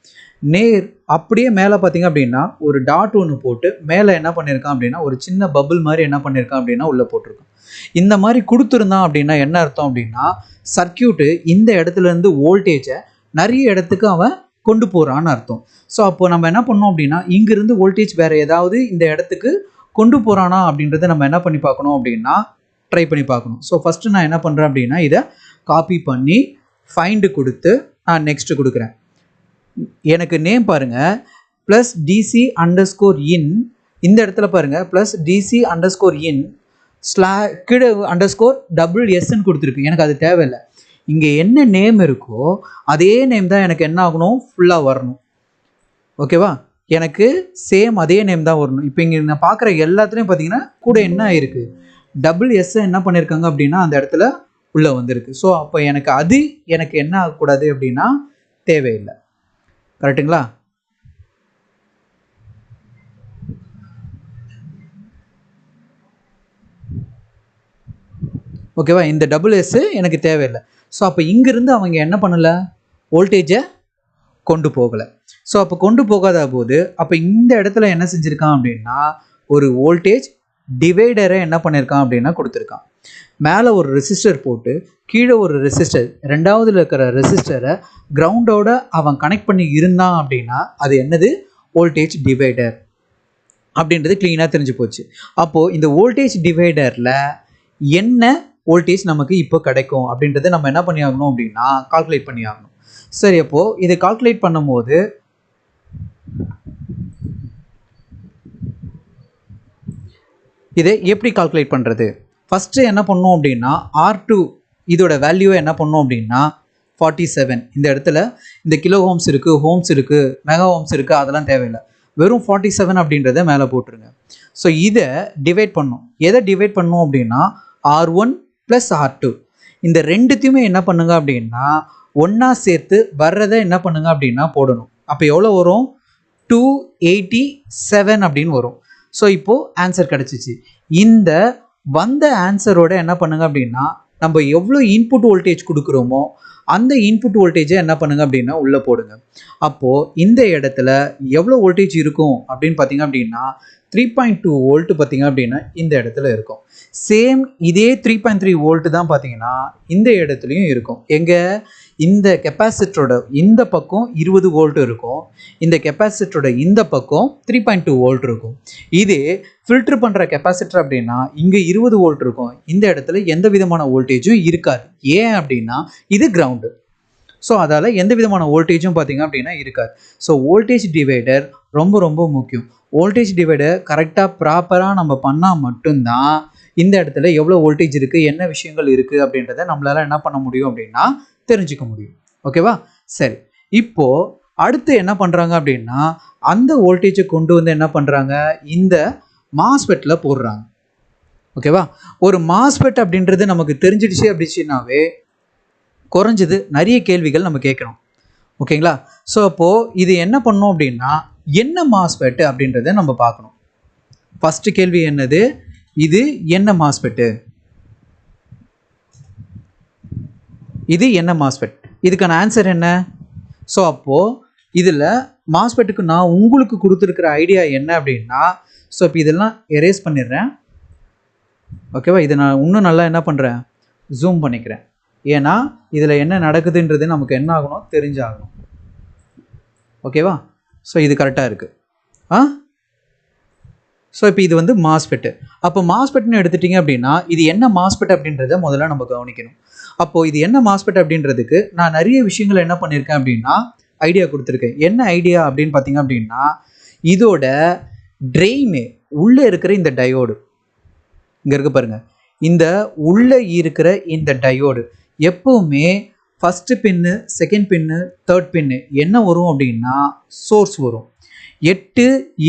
நேர் அப்படியே மேலே பார்த்தீங்க அப்படின்னா ஒரு டாட் ஒன்று போட்டு மேலே என்ன பண்ணியிருக்கான் அப்படின்னா ஒரு சின்ன பபுள் மாதிரி என்ன பண்ணியிருக்கான் அப்படின்னா உள்ளே போட்டிருக்கான். இந்த மாதிரி கொடுத்துருந்தான் அப்படின்னா என்ன அர்த்தம் அப்படின்னா சர்க்கியூட்டு இந்த இடத்துல இருந்து வோல்டேஜை நிறைய இடத்துக்கு அவன் கொண்டு போகிறான்னு அர்த்தம். ஸோ அப்போ நம்ம என்ன பண்ணோம் அப்படின்னா இங்கிருந்து வோல்டேஜ் வேறு ஏதாவது இந்த இடத்துக்கு கொண்டு போகிறானா அப்படின்றத நம்ம என்ன பண்ணி பார்க்கணும் அப்படின்னா ட்ரை பண்ணி பார்க்கணும். ஸோ ஃபஸ்ட்டு நான் என்ன பண்ணுறேன் அப்படின்னா இதை காப்பி பண்ணி ஃபைண்டு கொடுத்து நான் நெக்ஸ்ட்டு கொடுக்குறேன். எனக்கு நேம் பாருங்கள் ப்ளஸ் டிசி அண்டர்ஸ்கோர் இன், இந்த இடத்துல பாருங்கள் ப்ளஸ் டிசி அண்டர்ஸ்கோர் இன் கீழே அண்டர்ஸ்கோர் WSன்னு கொடுத்துருக்கு. எனக்கு அது தேவையில்லை. இங்கே என்ன நேம் இருக்கோ அதே நேம் தான் எனக்கு என்ன ஆகணும், ஃபுல்லாக வரணும். ஓகேவா, எனக்கு சேம் அதே நேம் தான் வரணும். இப்போ இங்கே நான் பார்க்குற எல்லாத்துலேயும் பார்த்தீங்கன்னா கூட என்ன ஆயிருக்கு, WS என்ன பண்ணியிருக்காங்க அப்படின்னா அந்த இடத்துல உள்ளே வந்திருக்கு. ஸோ அப்போ எனக்கு அது எனக்கு என்ன ஆகக்கூடாது அப்படின்னா தேவையில்லை. கரெக்டுங்களா, ஓகேவா, இந்த WS எனக்கு தேவையில்லை. ஸோ அப்போ இங்கிருந்து அவங்க என்ன பண்ணலை, வோல்டேஜை கொண்டு போகலை. ஸோ அப்போ கொண்டு போகாத போது அப்போ இந்த இடத்துல என்ன செஞ்சுருக்கான் அப்படின்னா ஒரு வோல்டேஜ் டிவைடரை என்ன பண்ணியிருக்கான் அப்படின்னா கொடுத்துருக்கான். மேலே ஒரு ரெசிஸ்டர் போட்டு கீழே ஒரு ரெசிஸ்டர், ரெண்டாவதுல இருக்கிற ரெசிஸ்டரை கிரவுண்டோட அவன் கனெக்ட் பண்ணி இருந்தான் அப்படின்னா அது என்னது? வோல்டேஜ் டிவைடர் அப்படின்றது க்ளீனாக தெரிஞ்சு போச்சு. அப்போது இந்த வோல்டேஜ் டிவைடரில் என்ன வோல்டேஜ் நமக்கு இப்போ கிடைக்கும் அப்படின்றத நம்ம என்ன பண்ணி ஆகணும் அப்படின்னா கால்குலேட் பண்ணி ஆகணும். சரி, அப்போது இதை கால்குலேட் பண்ணும்போது இதை எப்படி கால்குலேட் பண்ணுறது? ஃபஸ்ட்டு என்ன பண்ணோம் அப்படின்னா R2 இதோட வேல்யூவை என்ன பண்ணோம் அப்படின்னா 47. இந்த இடத்துல இந்த கிலோ ஹோம்ஸ் இருக்குது, ஹோம்ஸ் இருக்குது, மெகா ஹோம்ஸ் இருக்குது, அதெல்லாம் தேவையில்லை. வெறும் 47 அப்படின்றத மேலே போட்டுருங்க. ஸோ இதை டிவைட் பண்ணோம். எதை டிவைட் பண்ணோம் அப்படின்னா R1 + R2 இந்த ரெண்டுத்தையுமே என்ன பண்ணுங்க அப்படின்னா ஒன்றா சேர்த்து வர்றதை என்ன பண்ணுங்க அப்படின்னா போடணும். அப்போ எவ்வளோ வரும்? 287 அப்படின்னு வரும். ஸோ இப்போது ஆன்சர் கிடச்சிச்சு. இந்த வந்த ஆன்சரோட என்ன பண்ணுங்க அப்படின்னா நம்ம எவ்வளோ இன்புட் வோல்டேஜ் கொடுக்குறோமோ அந்த இன்புட் வோல்டேஜை என்ன பண்ணுங்க அப்படின்னா உள்ளே போடுங்க. அப்போது இந்த இடத்துல எவ்வளோ வோல்டேஜ் இருக்கும் அப்படின்னு பார்த்தீங்க அப்படின்னா 3.2 வோல்ட் பார்த்தீங்க அப்படின்னா இந்த இடத்துல இருக்கும். சேம் இதே 3.3 வோல்ட் தான் பார்த்தீங்கன்னா இந்த இடத்துலையும் இருக்கும். எங்கே? இந்த கெப்பாசிட்டரோட இந்த பக்கம் 20 வோல்ட் இருக்கும், இந்த கெப்பாசிட்டரோட இந்த பக்கம் 3.2 வோல்ட் இருக்கும். இதே ஃபில்டர் பண்ணுற கெப்பாசிட்டர் அப்படின்னா இங்கே 20 வோல்ட் இருக்கும், இந்த இடத்துல எந்த விதமான வோல்டேஜும் இருக்காது. ஏன் அப்படின்னா இது கிரவுண்டு. ஸோ அதால் எந்த விதமான வோல்டேஜும் பார்த்தீங்க அப்படின்னா இருக்காது. ஸோ வோல்டேஜ் டிவைடர் ரொம்ப ரொம்ப முக்கியம். வோல்டேஜ் டிவைடர் கரெக்டாக ப்ராப்பராக நம்ம பண்ணால் மட்டும்தான் இந்த இடத்துல எவ்வளோ வோல்டேஜ் இருக்குது, என்ன விஷயங்கள் இருக்குது அப்படின்றத நம்மளால் என்ன பண்ண முடியும் அப்படின்னா தெரிஞ்சுக்க முடியும். ஓகேவா? சரி, இப்போது அடுத்து என்ன பண்ணுறாங்க அப்படின்னா அந்த வோல்டேஜை கொண்டு வந்து என்ன பண்ணுறாங்க, இந்த மாஸ்பெட்டில் போடுறாங்க. ஓகேவா? ஒரு மாஸ்பெட் அப்படின்றது நமக்கு தெரிஞ்சிடுச்சு அப்படின்னாவே குறைஞ்சது நிறைய கேள்விகள் நம்ம கேட்கணும். ஓகேங்களா? ஸோ அப்போது இது என்ன பண்ணோம் அப்படின்னா என்ன மாஸ்பெட் அப்படின்றத நம்ம பார்க்கணும். ஃபஸ்ட்டு கேள்வி என்னது? இது என்ன மாஸ்பெட்டு? இது என்ன மாஸ்பெட்? இதுக்கான ஆன்சர் என்ன? ஸோ அப்போது இதில் மாஸ்பெட்டுக்கு நான் உங்களுக்கு கொடுத்துருக்கிற ஐடியா என்ன அப்படின்னா, ஸோ இப்போ இதெல்லாம் எரேஸ் பண்ணிடுறேன். ஓகேவா? இதை நான் இன்னும் நல்லா என்ன பண்ணுறேன், ஜூம் பண்ணிக்கிறேன். ஏன்னா இதில் என்ன நடக்குதுன்றது நமக்கு என்ன ஆகணும், தெரிஞ்சாகணும். ஓகேவா? ஸோ இது கரெக்டாக இருக்குது. ஸோ இப்போ இது வந்து மாஸ்பெட்டு. அப்போ மாஸ்பெட்னு எடுத்துட்டிங்க அப்படின்னா இது என்ன மாஸ்பெட் அப்படின்றத முதல்ல நம்ம கவனிக்கணும். அப்போது இது என்ன மாஸ்பெட் அப்படின்றதுக்கு நான் நிறைய விஷயங்கள் என்ன பண்ணியிருக்கேன் அப்படின்னா ஐடியா கொடுத்துருக்கேன். என்ன ஐடியா அப்படின்னு பார்த்தீங்க அப்படின்னா இதோட ட்ரெயினு உள்ளே இருக்கிற இந்த டயோடு இங்கே இருக்க பாருங்கள், இந்த உள்ளே இருக்கிற இந்த டயோடு எப்போவுமே ஃபஸ்ட்டு பின்னு, செகண்ட் பின்னு, தேர்ட் பின்னு என்ன வரும் அப்படின்னா சோர்ஸ் வரும். 8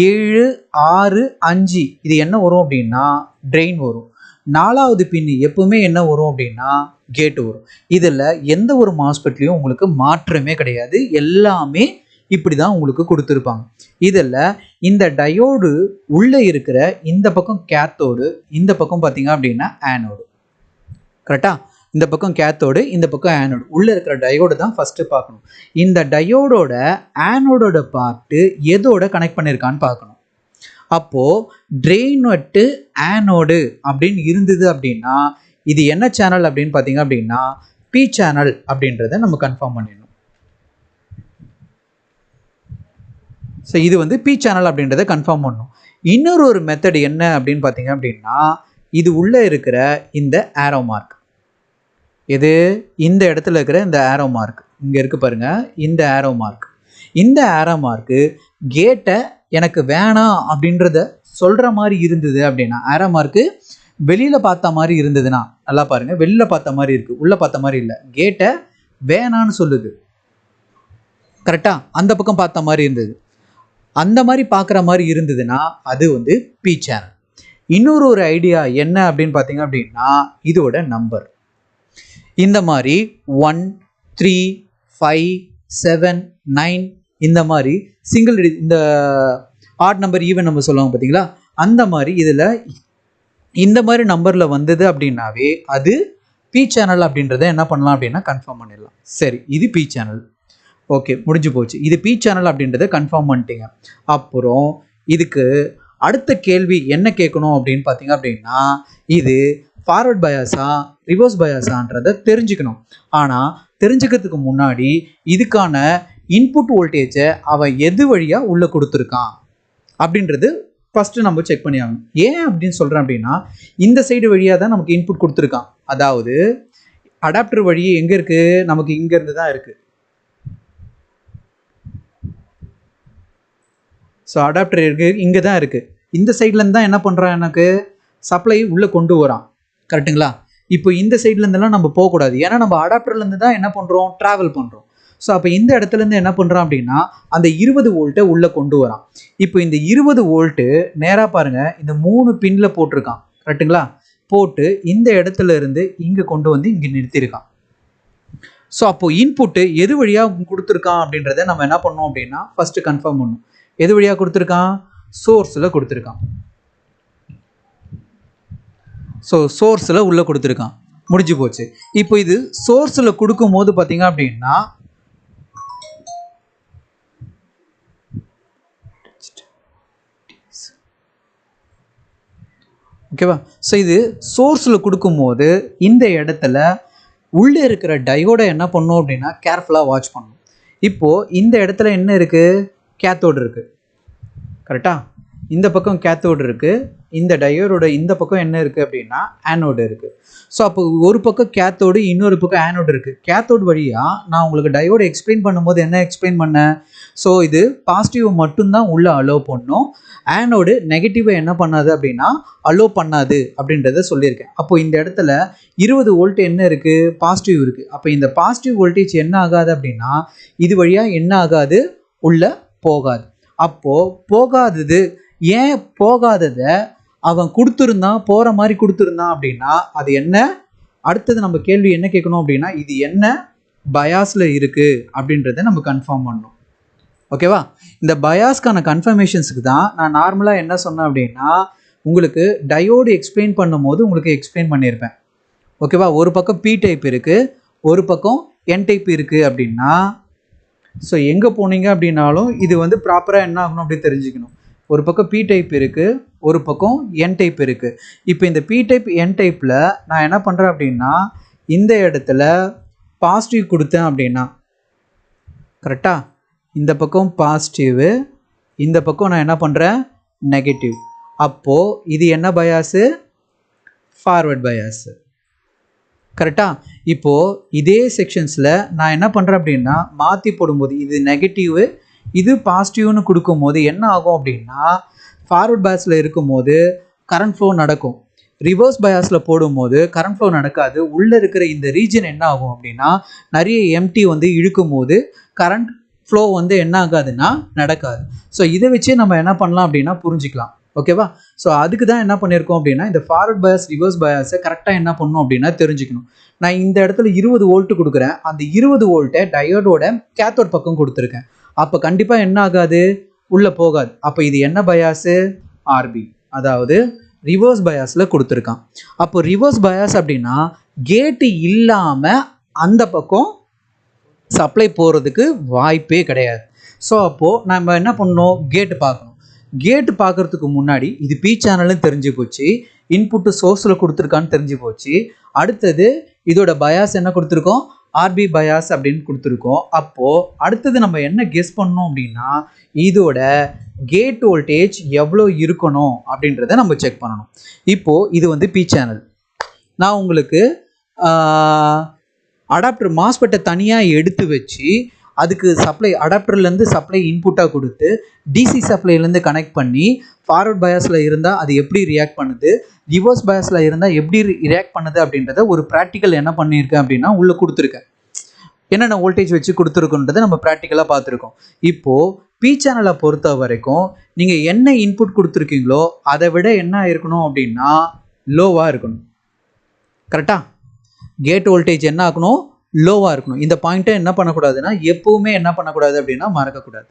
7 6 5 இது என்ன வரும் அப்படின்னா ட்ரெயின் வரும். 4வது பின்னு எப்பவுமே என்ன வரும் அப்படின்னா கேட்டு வரும். இதில் எந்த ஒரு மாஸ்பெட்லையும் உங்களுக்கு மாற்றமே கிடையாது, எல்லாமே இப்படி தான் உங்களுக்கு கொடுத்துருப்பாங்க. இதில் இந்த டயோடு உள்ளே இருக்கிற இந்த பக்கம் கேத்தோடு, இந்த பக்கம் பார்த்தீங்க அப்படின்னா ஆனோடு. கரெக்டாக? இந்த பக்கம் கேத்தோடு, இந்த பக்கம் ஆனோடு. உள்ளே இருக்கிற டயோடு தான் ஃபஸ்ட்டு பார்க்கணும். இந்த டயோடோட ஆனோடோட பார்ட்டு எதோட கனெக்ட் பண்ணியிருக்கான்னு பார்க்கணும். அப்போது ட்ரெயின் வட்டு ஆனோடு அப்படின்னு இருந்தது அப்படின்னா இது என்ன சேனல் அப்படின்னு பார்த்தீங்க அப்படின்னா பி சேனல் அப்படின்றத நம்ம கன்ஃபார்ம் பண்ணிடணும். ஸோ இது வந்து பி சேனல் அப்படின்றத கன்ஃபார்ம் பண்ணணும். இன்னொரு ஒரு மெத்தட் என்ன அப்படின்னு பார்த்தீங்க அப்படின்னா இது உள்ளே இருக்கிற இந்த ஆரோ மார்க், எது இந்த இடத்துல இருக்கிற இந்த ஆரோ மார்க் இங்கே இருக்குது பாருங்கள், இந்த ஆரோ மார்க், இந்த ஆரோ மார்க்கு கேட்டை எனக்கு வேணாம் அப்படின்றத சொல்கிற மாதிரி இருந்தது அப்படின்னா, ஆரோ மார்க்கு வெளியில் பார்த்த மாதிரி இருந்ததுன்னா நல்லா பாருங்கள், வெளியில் பார்த்த மாதிரி இருக்குது, உள்ளே பார்த்த மாதிரி இல்லை, கேட்டை வேணான்னு சொல்லுது. கரெக்டாக? அந்த பக்கம் பார்த்த மாதிரி இருந்தது, அந்த மாதிரி பார்க்குற மாதிரி இருந்ததுன்னா அது வந்து பி சேனல். இன்னொரு ஒரு ஐடியா என்ன அப்படின்னு பார்த்தீங்க அப்படின்னா இதோட நம்பர் இந்த மாதிரி 1 3 5 7 9 இந்த மாதிரி சிங்கிள் இந்த ஆட் நம்பர் ஈவன் நம்பர் சொல்லுவாங்க பார்த்தீங்களா, அந்த மாதிரி இதில் இந்த மாதிரி நம்பரில் வந்தது அப்படின்னாவே அது பி சேனல் அப்படின்றத என்ன பண்ணலாம் அப்படின்னா கன்ஃபார்ம் பண்ணிடலாம். சரி, இது பி சேனல். ஓகே, முடிஞ்சு போச்சு. இது பி சேனல் அப்படின்றத கன்ஃபார்ம் பண்ணிட்டீங்க. அப்புறம் இதுக்கு அடுத்த கேள்வி என்ன கேட்கணும் அப்படின்னு பார்த்தீங்க அப்படின்னா, இது ஃபார்வர்ட் பயாஸா ரிவர்ஸ் பயாஸான்றதை தெரிஞ்சுக்கணும். ஆனால் தெரிஞ்சுக்கிறதுக்கு முன்னாடி இதுக்கான இன்புட் வோல்டேஜை அவன் எது வழியாக உள்ளே கொடுத்துருக்கான் அப்படின்றது ஃபஸ்ட்டு நம்ம செக் பண்ணி ஆகணும். ஏன் அப்படின்னு சொல்கிறேன் அப்படின்னா, இந்த சைடு வழியாக தான் நமக்கு இன்புட் கொடுத்துருக்கான். அதாவது அடாப்டர் வழி எங்கே இருக்குது, நமக்கு இங்கேருந்து தான் இருக்குது. ஸோ அடாப்டர் இருக்குது, இங்கே தான் இருக்குது. இந்த சைட்லேருந்து தான் என்ன பண்ணுறான், எனக்கு சப்ளை உள்ளே கொண்டு வரான். கரெக்டுங்களா? இப்போ இந்த சைட்லேருந்துலாம் நம்ம போகக்கூடாது. ஏன்னா நம்ம அடாப்டர்லேருந்து தான் என்ன பண்ணுறோம், ட்ராவல் பண்ணுறோம். ஸோ அப்போ இந்த இடத்துலேருந்து என்ன பண்ணுறான் அப்படின்னா, அந்த 20 வோல்ட்டை உள்ளே கொண்டு வரான். இப்போ இந்த 20 வோல்ட்டு நேராக பாருங்கள், இந்த 3 பின்னில் போட்டிருக்கான். கரெக்டுங்களா? போட்டு இந்த இடத்துல இருந்து இங்கே கொண்டு வந்து இங்கே நிறுத்தியிருக்கான். ஸோ அப்போது இன்புட்டு எது வழியாக கொடுத்துருக்கான் அப்படின்றத நம்ம என்ன பண்ணோம் அப்படின்னா, ஃபஸ்ட்டு கன்ஃபார்ம் பண்ணணும். எது வழியாக கொடுத்துருக்கான், சோர்ஸில் கொடுத்துருக்கான். ஸோ சோர்ஸில் உள்ளே கொடுத்துருக்கான். முடிஞ்சு போச்சு. இப்போ இது சோர்ஸில் கொடுக்கும் போது பார்த்தீங்க அப்படின்னா, ஓகேவா? ஸோ இது சோர்ஸில் கொடுக்கும்போது இந்த இடத்துல உள்ளே இருக்கிற டயோடை என்ன பண்ணணும் அப்படின்னா கேர்ஃபுல்லாக வாட்ச் பண்ணணும். இப்போது இந்த இடத்துல என்ன இருக்குது, கேத்தோடு இருக்குது. கரெக்டாக? இந்த பக்கம் கேத்தோடு இருக்குது. இந்த டயோடோட இந்த பக்கம் என்ன இருக்குது அப்படின்னா ஆனோடு இருக்குது. ஸோ அப்போ ஒரு பக்கம் கேத்தோடு, இன்னொரு பக்கம் ஆனோடு இருக்குது. கேத்தோடு வழியாக நான் உங்களுக்கு டயோடு எக்ஸ்பிளைன் பண்ணும்போது என்ன எக்ஸ்பிளைன் பண்ணேன், ஸோ இது பாசிட்டிவ் மட்டும்தான் உள்ளே அலோவ் பண்ணும், ஆனோடு நெகட்டிவை என்ன பண்ணாது அப்படின்னா அலோவ் பண்ணாது அப்படின்றத சொல்லியிருக்கேன். அப்போது இந்த இடத்துல 20 வோல்ட் என்ன இருக்குது, பாசிட்டிவ் இருக்குது. அப்போ இந்த பாசிட்டிவ் வோல்டேஜ் என்ன ஆகாது அப்படின்னா இது வழியாக என்ன ஆகாது, உள்ளே போகாது. அப்போது போகாதது, ஏன் போகாததை அவன் கொடுத்துருந்தான், போகிற மாதிரி கொடுத்துருந்தான் அப்படின்னா அது என்ன, அடுத்தது நம்ம கேள்வி என்ன கேட்கணும் அப்படின்னா இது என்ன பயாஸில் இருக்குது அப்படின்றத நம்ம கன்ஃபார்ம் பண்ணணும். ஓகேவா? இந்த பயாஸ்க்கான கன்ஃபர்மேஷன்ஸுக்கு தான் நான் நார்மலாக என்ன சொன்னேன் அப்படின்னா, உங்களுக்கு டயோடு எக்ஸ்பிளைன் பண்ணும்போது உங்களுக்கு எக்ஸ்பிளைன் பண்ணியிருப்பேன். ஓகேவா? ஒரு பக்கம் பி டைப் இருக்குது, ஒரு பக்கம் என் டைப் இருக்குது அப்படின்னா, ஸோ எங்கே போனீங்க அப்படின்னாலும் இது வந்து ப்ராப்பராக என்ன ஆகணும் அப்படி தெரிஞ்சுக்கணும். ஒரு பக்கம் பி டைப் இருக்குது, ஒரு பக்கம் என் டைப் இருக்குது. இப்போ இந்த பி டைப் என் டைப்பில் நான் என்ன பண்ணுறேன் அப்படின்னா, இந்த இடத்துல பாசிட்டிவ் கொடுத்தேன் அப்படின்னா, கரெக்டாக இந்த பக்கம் பாசிட்டிவ், இந்த பக்கம் நான் என்ன பண்ணுறேன் நெகட்டிவ். அப்போது இது என்ன பயாஸு, ஃபார்வர்ட் பயாஸு. கரெக்டாக? இப்போது இதே செக்ஷன்ஸில் நான் என்ன பண்ணுறேன் அப்படின்னா மாற்றி போடும்போது இது நெகட்டிவ், இது பாசிட்டிவ்னு கொடுக்கும்போது என்ன ஆகும் அப்படின்னா, ஃபார்வர்ட் பயாஸில் இருக்கும்போது கரண்ட் ஃப்ளோ நடக்கும். ரிவர்ஸ் பயாஸில் போடும்போது கரண்ட் ஃப்ளோ நடக்காது. உள்ளே இருக்கிற இந்த ரீஜன் என்ன ஆகும் அப்படின்னா நிறைய எம்டி வந்து இழுக்கும் போது கரண்ட் ஃப்ளோ வந்து என்ன ஆகாதுன்னா நடக்காது. ஸோ இதை வச்சே நம்ம என்ன பண்ணலாம் அப்படின்னா புரிஞ்சிக்கலாம். ஓகேவா? ஸோ அதுக்கு தான் என்ன பண்ணியிருக்கோம் அப்படின்னா இந்த ஃபார்வர்ட் பயாஸ் ரிவர்ஸ் பயாஸை கரெக்டாக என்ன பண்ணணும் அப்படின்னா தெரிஞ்சுக்கணும். நான் இந்த இடத்துல 20 வோல்ட்டு கொடுக்குறேன், அந்த 20 வோல்ட்டை டயோடோட கேத்தோட் பக்கம் கொடுத்துருக்கேன். அப்போ கண்டிப்பாக என்ன ஆகாது, உள்ளே போகாது. அப்போ இது என்ன பயாஸு, ஆர்பி, அதாவது ரிவர்ஸ் பயாஸில் கொடுத்துருக்கான். அப்போ ரிவர்ஸ் பயாஸ் அப்படின்னா கேட்டு இல்லாமல் அந்த பக்கம் சப்ளை போகிறதுக்கு வாய்ப்பே கிடையாது. ஸோ அப்போது நம்ம என்ன பண்ணணும், கேட்டு பார்க்கணும். கேட்டு பார்க்குறதுக்கு முன்னாடி இது பி சேனல்னு தெரிஞ்சு போச்சு, இன்புட்டு சோர்ஸில் கொடுத்துருக்கான்னு தெரிஞ்சு போச்சு. அடுத்தது இதோட பயாஸ் என்ன கொடுத்துருக்கோம், ஆர்பி பயாஸ் அப்படின்னு கொடுத்துருக்கோம். அப்போது அடுத்தது நம்ம என்ன கெஸ் பண்ணோம் அப்படின்னா இதோட கேட் வோல்டேஜ் எவ்வளோ இருக்கணும் அப்படின்றத நம்ம செக் பண்ணணும். இப்போது இது வந்து பி சேனல். நான் உங்களுக்கு அடாப்டர் மாஸ்பெட்டை தனியாக எடுத்து வச்சு அதுக்கு சப்ளை அடாப்டர்லேருந்து சப்ளை இன்புட்டாக கொடுத்து டிசி சப்ளைலேருந்து கனெக்ட் பண்ணி ஃபார்வர்ட் பயாஸில் இருந்தால் அது எப்படி ரியாக்ட் பண்ணுது, ரிவர்ஸ் பயாஸில் இருந்தால் எப்படி ரியாக்ட் பண்ணுது அப்படின்றத ஒரு ப்ராக்டிக்கல் என்ன பண்ணியிருக்கேன் அப்படின்னா உள்ளே கொடுத்துருக்கேன். என்னென்ன வோல்டேஜ் வச்சு கொடுத்துருக்குன்றதை நம்ம ப்ராக்டிக்கலாக பார்த்துருக்கோம். இப்போது பி சேனலை பொறுத்த வரைக்கும் நீங்கள் என்ன இன்புட் கொடுத்துருக்கீங்களோ அதை விட என்ன இருக்கணும் அப்படின்னா லோவாக இருக்கணும். கரெக்டாக? கேட் வோல்டேஜ் என்ன ஆகணும், லோவாக இருக்கணும். இந்த பாயிண்ட்டை என்ன பண்ணக்கூடாதுன்னா எப்போவுமே என்ன பண்ணக்கூடாது அப்படின்னா மறக்கக்கூடாது,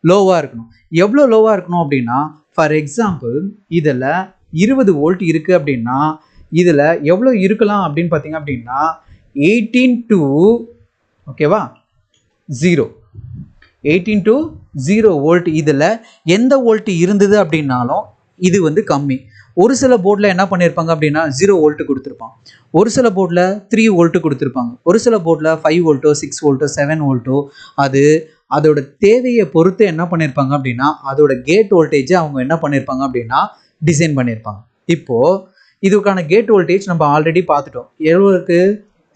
லோவாக இருக்கணும். எவ்வளோ லோவாக இருக்கணும் அப்படின்னா ஃபார் எக்ஸாம்பிள் இதில் 20 வோல்ட் இருக்குது அப்படின்னா இதில் எவ்வளோ இருக்கலாம் அப்படின்னு பார்த்தீங்க அப்படின்னா 18 to ஓகேவா 0. 18 to 0 வோல்ட். இதில் எந்த வோல்ட் இருந்தது அப்படின்னாலும் இது வந்து கம்மி. ஒரு சில போர்டில் என்ன பண்ணியிருப்பாங்க அப்படின்னா 0 வோல்ட் கொடுத்துருப்பான். ஒரு சில போர்டில் 3 வோல்ட் கொடுத்துருப்பாங்க. ஒரு சில போர்டில் 5 வோல்ட்டோ 6 வோல்ட்டோ 7 வோல்ட்டோ அது அதோட தேவையை பொறுத்து என்ன பண்ணியிருப்பாங்க அப்படின்னா அதோட கேட் வோல்டேஜை அவங்க என்ன பண்ணியிருப்பாங்க அப்படின்னா டிசைன் பண்ணியிருப்பாங்க. இப்போது இதுக்கான கேட் வோல்டேஜ் நம்ம ஆல்ரெடி பார்த்துட்டோம். எவ்வளோ இருக்குது?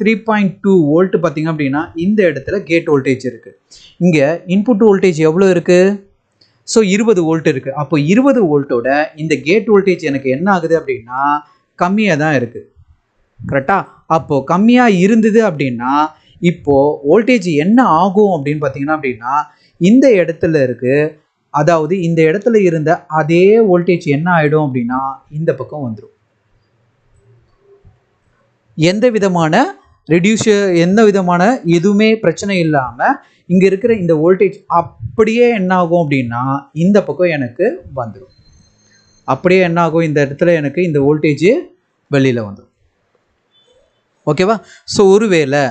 3.2 வோல்ட் பார்த்திங்க அப்படின்னா இந்த இடத்துல கேட் வோல்டேஜ் இருக்குது. இங்கே இன்புட் வோல்டேஜ் எவ்வளோ இருக்குது? ஸோ 20 வோல்ட் இருக்குது. அப்போ 20 வோல்ட்டோட இந்த கேட் வோல்டேஜ் எனக்கு என்ன ஆகுது அப்படின்னா கம்மியாக தான் இருக்குது. கரெக்டாக? அப்போது கம்மியாக இருந்தது அப்படின்னா இப்போது வோல்டேஜ் என்ன ஆகும் அப்படின்னு பார்த்தீங்கன்னா அப்படின்னா இந்த இடத்துல இருக்குது. அதாவது இந்த இடத்துல இருந்த அதே வோல்டேஜ் என்ன ஆகிடும் அப்படின்னா இந்த பக்கம் வந்துடும். எந்த விதமான எதுவுமே பிரச்சனை இல்லாமல் இங்கே இருக்கிற இந்த வோல்டேஜ் அப்படியே என்ன ஆகும் அப்படின்னா இந்த பக்கம் எனக்கு வந்துடும். அப்படியே என்ன ஆகும்? இந்த இடத்துல எனக்கு இந்த வோல்டேஜ் வெளியில் வந்துடும். ஓகேவா? ஸோ ஒருவேளை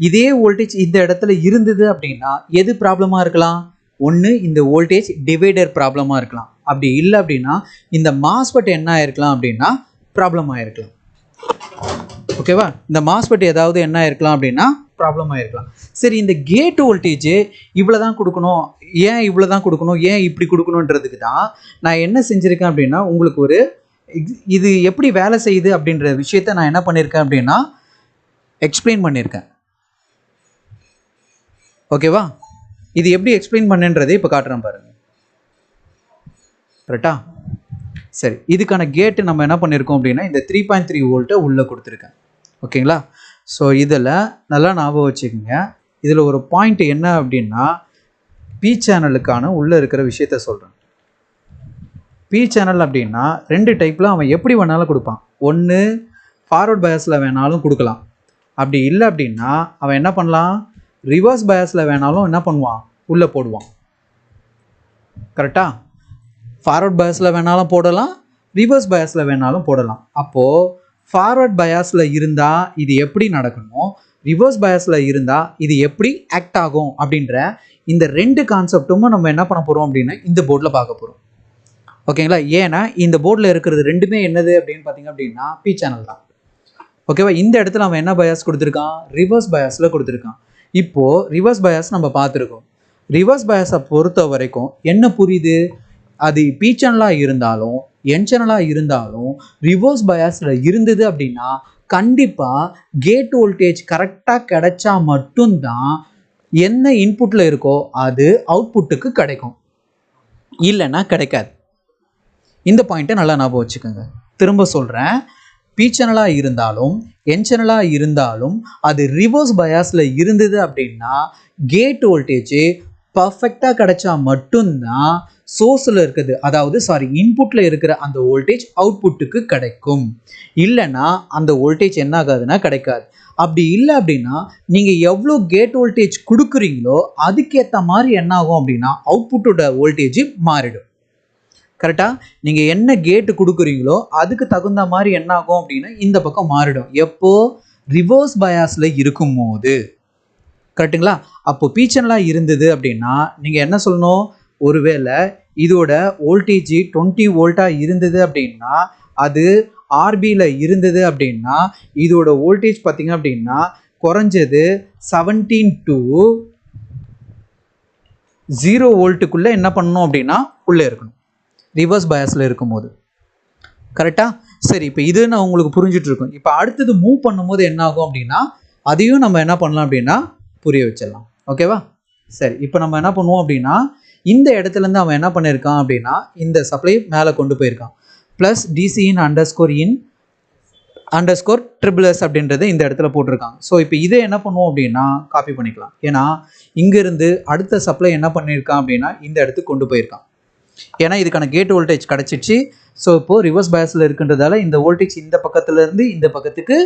இதே வோல்டேஜ் இந்த இடத்துல இருந்தது அப்படின்னா எது ப்ராப்ளமாக இருக்கலாம்? ஒன்று இந்த வோல்டேஜ் டிவைடர் ப்ராப்ளமாக இருக்கலாம். அப்படி இல்லை அப்படின்னா இந்த மாஸ்பெட் என்ன ஆயிருக்கலாம் அப்படின்னா ப்ராப்ளம் ஆயிருக்கலாம். ஓகேவா? இந்த மாஸ்பெட் ஏதாவது என்ன ஆயிருக்கலாம் அப்படின்னா ப்ராப்ளம் ஆயிருக்கலாம். சரி, இந்த கேட் வோல்டேஜ் இவ்வளோ தான் கொடுக்கணும், ஏன் இவ்வளோ தான் கொடுக்கணும், ஏன் இப்படி கொடுக்கணுன்றதுக்கு தான் நான் என்ன செஞ்சுருக்கேன் அப்படின்னா உங்களுக்கு ஒரு இது எப்படி வேலை செய்யுது அப்படின்ற விஷயத்த நான் என்ன பண்ணியிருக்கேன் அப்படின்னா எக்ஸ்பிளைன் பண்ணியிருக்கேன். ஓகேவா? இது எப்படி எக்ஸ்பிளைன் பண்ணுன்றதை இப்போ காட்டுறேன் பாருங்க. கரெக்டா? சரி, இதுக்கான கேட்டு நம்ம என்ன பண்ணியிருக்கோம் அப்படின்னா இந்த 3.3 வோல்ட்டை உள்ளே கொடுத்துருக்கேன். ஓகேங்களா? ஸோ இதில் நல்லா ஞாபகம் வச்சுக்கோங்க. இதில் ஒரு பாயிண்ட் என்ன அப்படின்னா பி சேனலுக்கான உள்ளே இருக்கிற விஷயத்த சொல்கிறேன். பி சேனல் அப்படின்னா 2 டைப்பில் அவன் எப்படி வேணாலும் கொடுப்பான். ஒன்று ஃபார்வர்ட் பயாஸில் வேணாலும் கொடுக்கலாம். அப்படி இல்லை அப்படின்னா அவன் என்ன பண்ணலாம்? ரிவர்ஸ் பயாஸில் வேணாலும் என்ன பண்ணுவான்? உள்ளே போடுவான். கரெக்டாக? ஃபார்வர்ட் பயாஸில் வேணாலும் போடலாம், ரிவர்ஸ் பயாஸில் வேணாலும் போடலாம். அப்போது ஃபார்வர்ட் பயாஸில் இருந்தால் இது எப்படி நடக்கணும், ரிவர்ஸ் பயாஸில் இருந்தால் இது எப்படி ஆக்ட் ஆகும் அப்படின்ற இந்த 2 கான்செப்டும் நம்ம என்ன பண்ண போகிறோம் அப்படின்னா இந்த போர்டில் பார்க்க போகிறோம். ஓகேங்களா? ஏன்னா இந்த போர்டில் இருக்கிறது ரெண்டுமே என்னது அப்படின்னு பார்த்தீங்க அப்படின்னா பி சேனல் தான். ஓகேவா? இந்த இடத்துல அவன் என்ன பயாஸ் கொடுத்துருக்கான்? ரிவர்ஸ் பயாஸில் கொடுத்துருக்கான். இப்போது ரிவர்ஸ் பயாஸ் நம்ம பார்த்துருக்கோம். ரிவர்ஸ் பயாஸை பொறுத்த வரைக்கும் என்ன புரியுது? அது பி சேனலாக இருந்தாலும் என் சேனலாக இருந்தாலும் ரிவர்ஸ் பயாஸில் இருந்தது அப்படின்னா கண்டிப்பாக கேட் வோல்டேஜ் கரெக்டாக கிடைச்சா மட்டும்தான் என்ன இன்புட்டில் இருக்கோ அது அவுட்புட்டுக்கு கிடைக்கும், இல்லைன்னா கிடைக்காது. இந்த பாயிண்ட்டை நல்லா ஞாபகம் வச்சுக்கோங்க. திரும்ப சொல்கிறேன், பி சேனலாக இருந்தாலும் என் சேனலாக இருந்தாலும் அது ரிவர்ஸ் பயாஸில் இருந்தது அப்படின்னா கேட் வோல்டேஜ் பர்ஃபெக்டாக கிடைச்சா மட்டும்தான் சோர்ஸில் இருக்குது, அதாவது இன்புட்டில் இருக்கிற அந்த வோல்டேஜ் அவுட்புட்டுக்கு கிடைக்கும். இல்லைன்னா அந்த வோல்டேஜ் என்ன ஆகாதுன்னா கிடைக்காது. அப்படி இல்லை அப்படின்னா நீங்கள் எவ்வளோ கேட் வோல்டேஜ் கொடுக்குறீங்களோ அதுக்கேற்ற மாதிரி என்ன ஆகும் அப்படின்னா அவுட்புட்டோட வோல்டேஜ் மாறிடும். கரெக்டாக? நீங்கள் என்ன கேட்டு கொடுக்குறீங்களோ அதுக்கு தகுந்த மாதிரி என்ன ஆகும் அப்படின்னா இந்த பக்கம் மாறிடும். எப்போ? ரிவர்ஸ் பயாஸில் இருக்கும்போது. கரெக்டுங்களா? அப்போ பி சேனலாக இருந்தது அப்படின்னா நீங்கள் என்ன சொல்லணும்? ஒருவேளை இதோட வோல்டேஜ் 20 வோல்ட்டாக இருந்தது அப்படின்னா அது ஆர்பியில் இருந்தது அப்படின்னா இதோட வோல்டேஜ் பார்த்தீங்க அப்படின்னா குறைஞ்சது 17 to 0 வோல்ட்டுக்குள்ளே என்ன பண்ணணும் அப்படின்னா உள்ளே இருக்கணும் ரிவர்ஸ் பயாஸில் இருக்கும்போது. கரெக்டாக? சரி, இப்போ இது நான் உங்களுக்கு புரிஞ்சுட்டு இருக்கோம். இப்போ அடுத்தது மூவ் பண்ணும்போது என்ன ஆகும் அப்படின்னா அதையும் நம்ம என்ன பண்ணலாம் அப்படின்னா புரிய வச்சிடலாம். ஓகேவா? சரி, இப்போ நம்ம என்ன பண்ணுவோம் அப்படின்னா இந்த இடத்துலேருந்து அவன் என்ன பண்ணியிருக்கான் அப்படின்னா இந்த சப்ளை மேலே கொண்டு போயிருக்கான். ப்ளஸ் டிசிஇன் அண்டர்ஸ்கோர் ட்ரிபிள்எஸ் அப்படின்றது இந்த இடத்துல போட்டிருக்காங்க. ஸோ இப்போ இதை என்ன பண்ணுவோம் அப்படின்னா காப்பி பண்ணிக்கலாம். ஏன்னா இங்கேருந்து அடுத்த சப்ளை என்ன பண்ணியிருக்கான் அப்படின்னா இந்த இடத்துக்கு கொண்டு போயிருக்கான். ஏன்னா இதுக்கான கேட் வோல்டேஜ் கிடச்சிச்சு. ஸோ இப்போது ரிவர்ஸ் பயாஸில் இருக்குன்றதால இந்த வோல்டேஜ் இந்த பக்கத்துலேருந்து இந்த பக்கத்துக்கு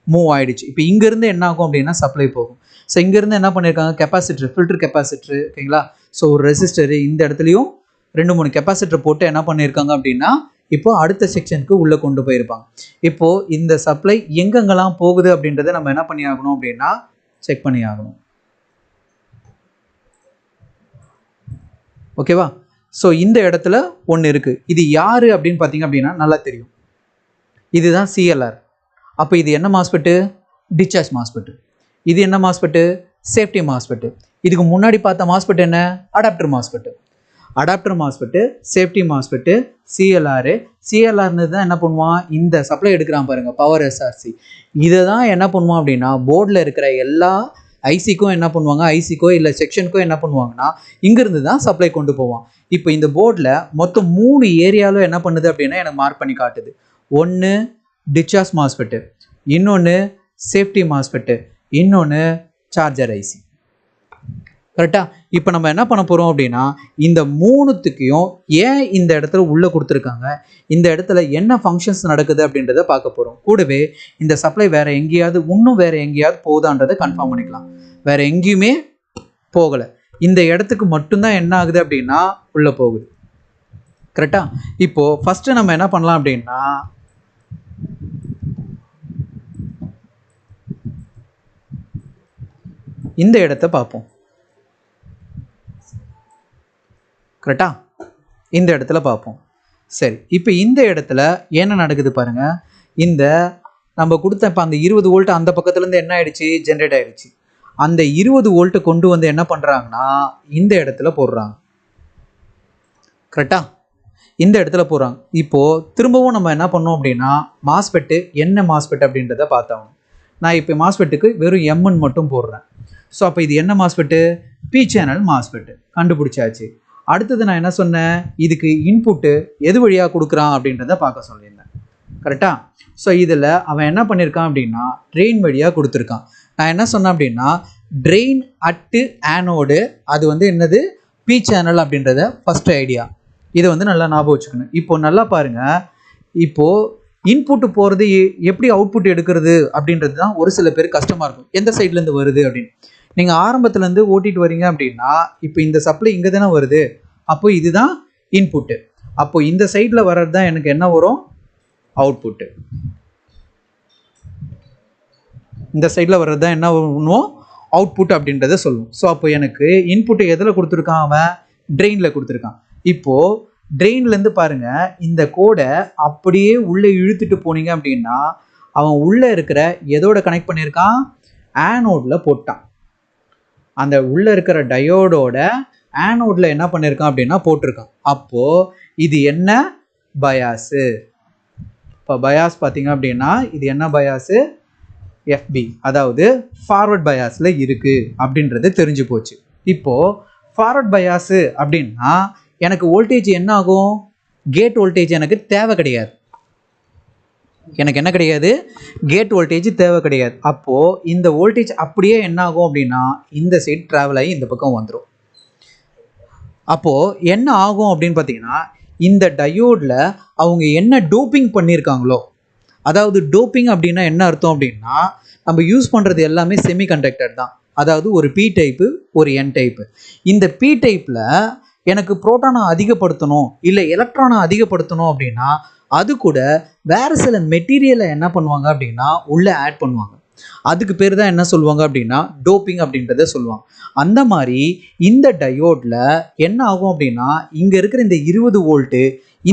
மூவ் ஆகிடுச்சு. இப்போ இங்கேருந்து என்ன ஆகும் அப்படின்னா சப்ளை போகும். ஸோ இங்கேருந்து என்ன பண்ணியிருக்காங்க? Capacitor, filter capacitor. ஓகேங்களா? ஸோ ஒரு ரெசிஸ்டரு இந்த இடத்துலையும் 2-3 கெப்பாசிட்டர் போட்டு என்ன பண்ணியிருக்காங்க அப்படின்னா இப்போ அடுத்த செக்ஷனுக்கு உள்ளே கொண்டு போயிருப்பாங்க. இப்போது இந்த சப்ளை எங்கெங்கெல்லாம் போகுது அப்படின்றத நம்ம என்ன பண்ணி ஆகணும் அப்படின்னா செக் பண்ணி ஆகணும். ஓகேவா? ஸோ இந்த இடத்துல ஒன்று இருக்குது. இது யார் அப்படின்னு பார்த்தீங்க அப்படின்னா நல்லா தெரியும். இதுதான் சிஎல்ஆர். அப்போ இது என்ன மாஸ்பெட்டு? டிஸ்சார்ஜ் மாஸ்பெட்டு. இது என்ன மாஸ்பெட்டு? சேஃப்டி மாஸ்பெட்டு. இதுக்கு முன்னாடி பார்த்த மாஸ்பெட் என்ன? Adapter MOSFET. Adapter MOSFET, safety MOSFET, CLR. சிஎல்ஆர்னு தான் என்ன பண்ணுவான்? இந்த சப்ளை எடுக்கிறான் பாருங்க, பவர் எஸ்ஆர்சி. இதை தான் என்ன பண்ணுவான் அப்படின்னா போர்டில் இருக்கிற எல்லா ஐசிக்கும் என்ன பண்ணுவாங்க, ஐசிக்கோ இல்லை செக்ஷனுக்கோ என்ன பண்ணுவாங்கன்னா இங்கேருந்து தான் சப்ளை கொண்டு போவான். இப்போ இந்த போர்டில் மொத்தம் 3 ஏரியாவில் என்ன பண்ணுது அப்படின்னா எனக்கு மார்க் பண்ணி காட்டுது. ஒன்று டிஸ்சார்ஜ் மாஸ்பெட்டு, இன்னொன்று சேஃப்டி மாஸ்பெட்டு, இன்னொன்று சார்ஜர் ஐசி. கரெக்டாக? இப்போ நம்ம என்ன பண்ண போகிறோம் அப்படின்னா இந்த 3த்துக்கையும் ஏன் இந்த இடத்துல உள்ளே கொடுத்துருக்காங்க, இந்த இடத்துல என்ன ஃபங்க்ஷன்ஸ் நடக்குது அப்படின்றத பார்க்க போகிறோம். கூடவே இந்த சப்ளை வேறு எங்கேயாவது இன்னும் வேறு எங்கேயாவது போகுதான்றதை கன்ஃபார்ம் பண்ணிக்கலாம். வேறு எங்கேயுமே போகலை, இந்த இடத்துக்கு மட்டும்தான் என்ன ஆகுது அப்படின்னா உள்ளே போகுது. கரெக்டாக? இப்போது ஃபஸ்ட்டு நம்ம என்ன பண்ணலாம் அப்படின்னா இந்த இடத்த பார்ப்போம். கரெக்டா? இந்த இடத்துல பார்ப்போம். சரி, இப்போ இந்த இடத்துல என்ன நடக்குது பாருங்கள். இந்த நம்ம கொடுத்த இப்போ அந்த 20 வோல்ட் அந்த பக்கத்துலேருந்து என்ன ஆயிடுச்சு? ஜென்ரேட் ஆகிடுச்சு. அந்த 20 வோல்ட்டை கொண்டு வந்து என்ன பண்ணுறாங்கன்னா இந்த இடத்துல போடுறாங்க. கரெக்டா? இந்த இடத்துல போடுறாங்க. இப்போது திரும்பவும் நம்ம என்ன பண்ணோம் அப்படின்னா மாஸ்பெட்டு என்ன மாஸ்பெட் அப்படின்றத பார்த்தோம். நான் இப்போ மாஸ்பெட்டுக்கு வெறும் எம்என் மட்டும் போடுறேன். ஸோ அப்போ இது என்ன மாஸ்பெட்டு? பி சேனல் மாஸ்பெட்டு கண்டுபிடிச்சாச்சு. அடுத்தது நான் என்ன சொன்னேன்? இதுக்கு இன்புட்டு எது வழியாக கொடுக்குறான் அப்படின்றத பார்க்க சொல்லியிருந்தேன். கரெக்டாக? ஸோ இதில் அவன் என்ன பண்ணியிருக்கான் அப்படின்னா ட்ரெயின் வழியாக கொடுத்துருக்கான். நான் என்ன சொன்னேன் அப்படின்னா ட்ரெயின் அட்டு ஆனோடு, அது வந்து என்னது? பி சேனல் அப்படின்றத ஃபஸ்ட்டு ஐடியா. இதை வந்து நல்லா ஞாபகம் வச்சுக்கணும். இப்போது நல்லா பாருங்கள். இப்போது இன்புட்டு போகிறது எப்படி அவுட்புட் எடுக்கிறது அப்படின்றது தான் ஒரு சில பேர் கஷ்டமாக இருக்கும். எந்த சைட்லேருந்து வருது அப்படின்னு. நீங்கள் ஆரம்பத்துலேருந்து ஓட்டிட்டு வரீங்க அப்படின்னா இப்போ இந்த சப்ளை இங்கே தானே வருது, அப்போ இதுதான் இன்புட்டு. அப்போ இந்த சைடில் வர்றது தான் எனக்கு என்ன வரும்? அவுட்புட்டு. இந்த சைடில் வர்றது தான் என்ன பண்ணுவோம்? அவுட்புட் அப்படின்றத சொல்லுவோம். ஸோ அப்போ எனக்கு இன்புட்டை எதில் கொடுத்துருக்கான்? அவன் ட்ரெயினில் கொடுத்துருக்கான். இப்போது ட்ரெயின்லேருந்து பாருங்கள், இந்த கோடை அப்படியே உள்ளே இழுத்துட்டு போனீங்க அப்படின்னா அவன் உள்ளே இருக்கிற எதோட கனெக்ட் பண்ணியிருக்கான்? ஆனோடில் போட்டான். அந்த உள்ளே இருக்கிற டயோடோட ஆனோடில் என்ன பண்ணியிருக்கான் அப்படின்னா போட்டிருக்கான். அப்போது இது என்ன பயாஸு? இப்போ பயாஸ் பார்த்தீங்க அப்படின்னா இது என்ன பயாஸு? எஃப்பி, அதாவது ஃபார்வர்ட் பயாஸில் இருக்குது அப்படின்றது தெரிஞ்சு போச்சு. இப்போது ஃபார்வர்ட் பயாஸு அப்படின்னா எனக்கு வோல்டேஜ் என்ன ஆகும்? கேட் வோல்டேஜ் எனக்கு தேவை கிடையாது. எனக்கு என்ன கிடையாது? கேட் வோல்டேஜ் தேவை கிடையாது. அப்போது இந்த வோல்டேஜ் அப்படியே என்ன ஆகும் அப்படின்னா இந்த சைடு ட்ராவல் ஆகி இந்த பக்கம் வந்துடும். அப்போது என்ன ஆகும் அப்படின்னு பார்த்தீங்கன்னா இந்த டயோடில் அவங்க என்ன டோப்பிங் பண்ணியிருக்காங்களோ, அதாவது டோப்பிங் அப்படின்னா என்ன அர்த்தம் அப்படின்னா நம்ம யூஸ் பண்ணுறது எல்லாமே செமிகண்டக்டர் தான். அதாவது ஒரு பி டைப்பு, ஒரு என் டைப்பு. இந்த பி டைப்பில் எனக்கு புரோட்டானை அதிகப்படுத்தணும் இல்லை எலக்ட்ரானை அதிகப்படுத்தணும் அப்படின்னா அது கூட வேறு சில மெட்டீரியலை என்ன பண்ணுவாங்க அப்படின்னா உள்ளே ஆட் பண்ணுவாங்க. அதுக்கு பேர் தான் என்ன சொல்லுவாங்க அப்படின்னா டோப்பிங் அப்படின்றத சொல்லுவாங்க. அந்த மாதிரி இந்த டயோடில் என்ன ஆகும் அப்படின்னா இங்கே இருக்கிற இந்த 20 வோல்ட்டு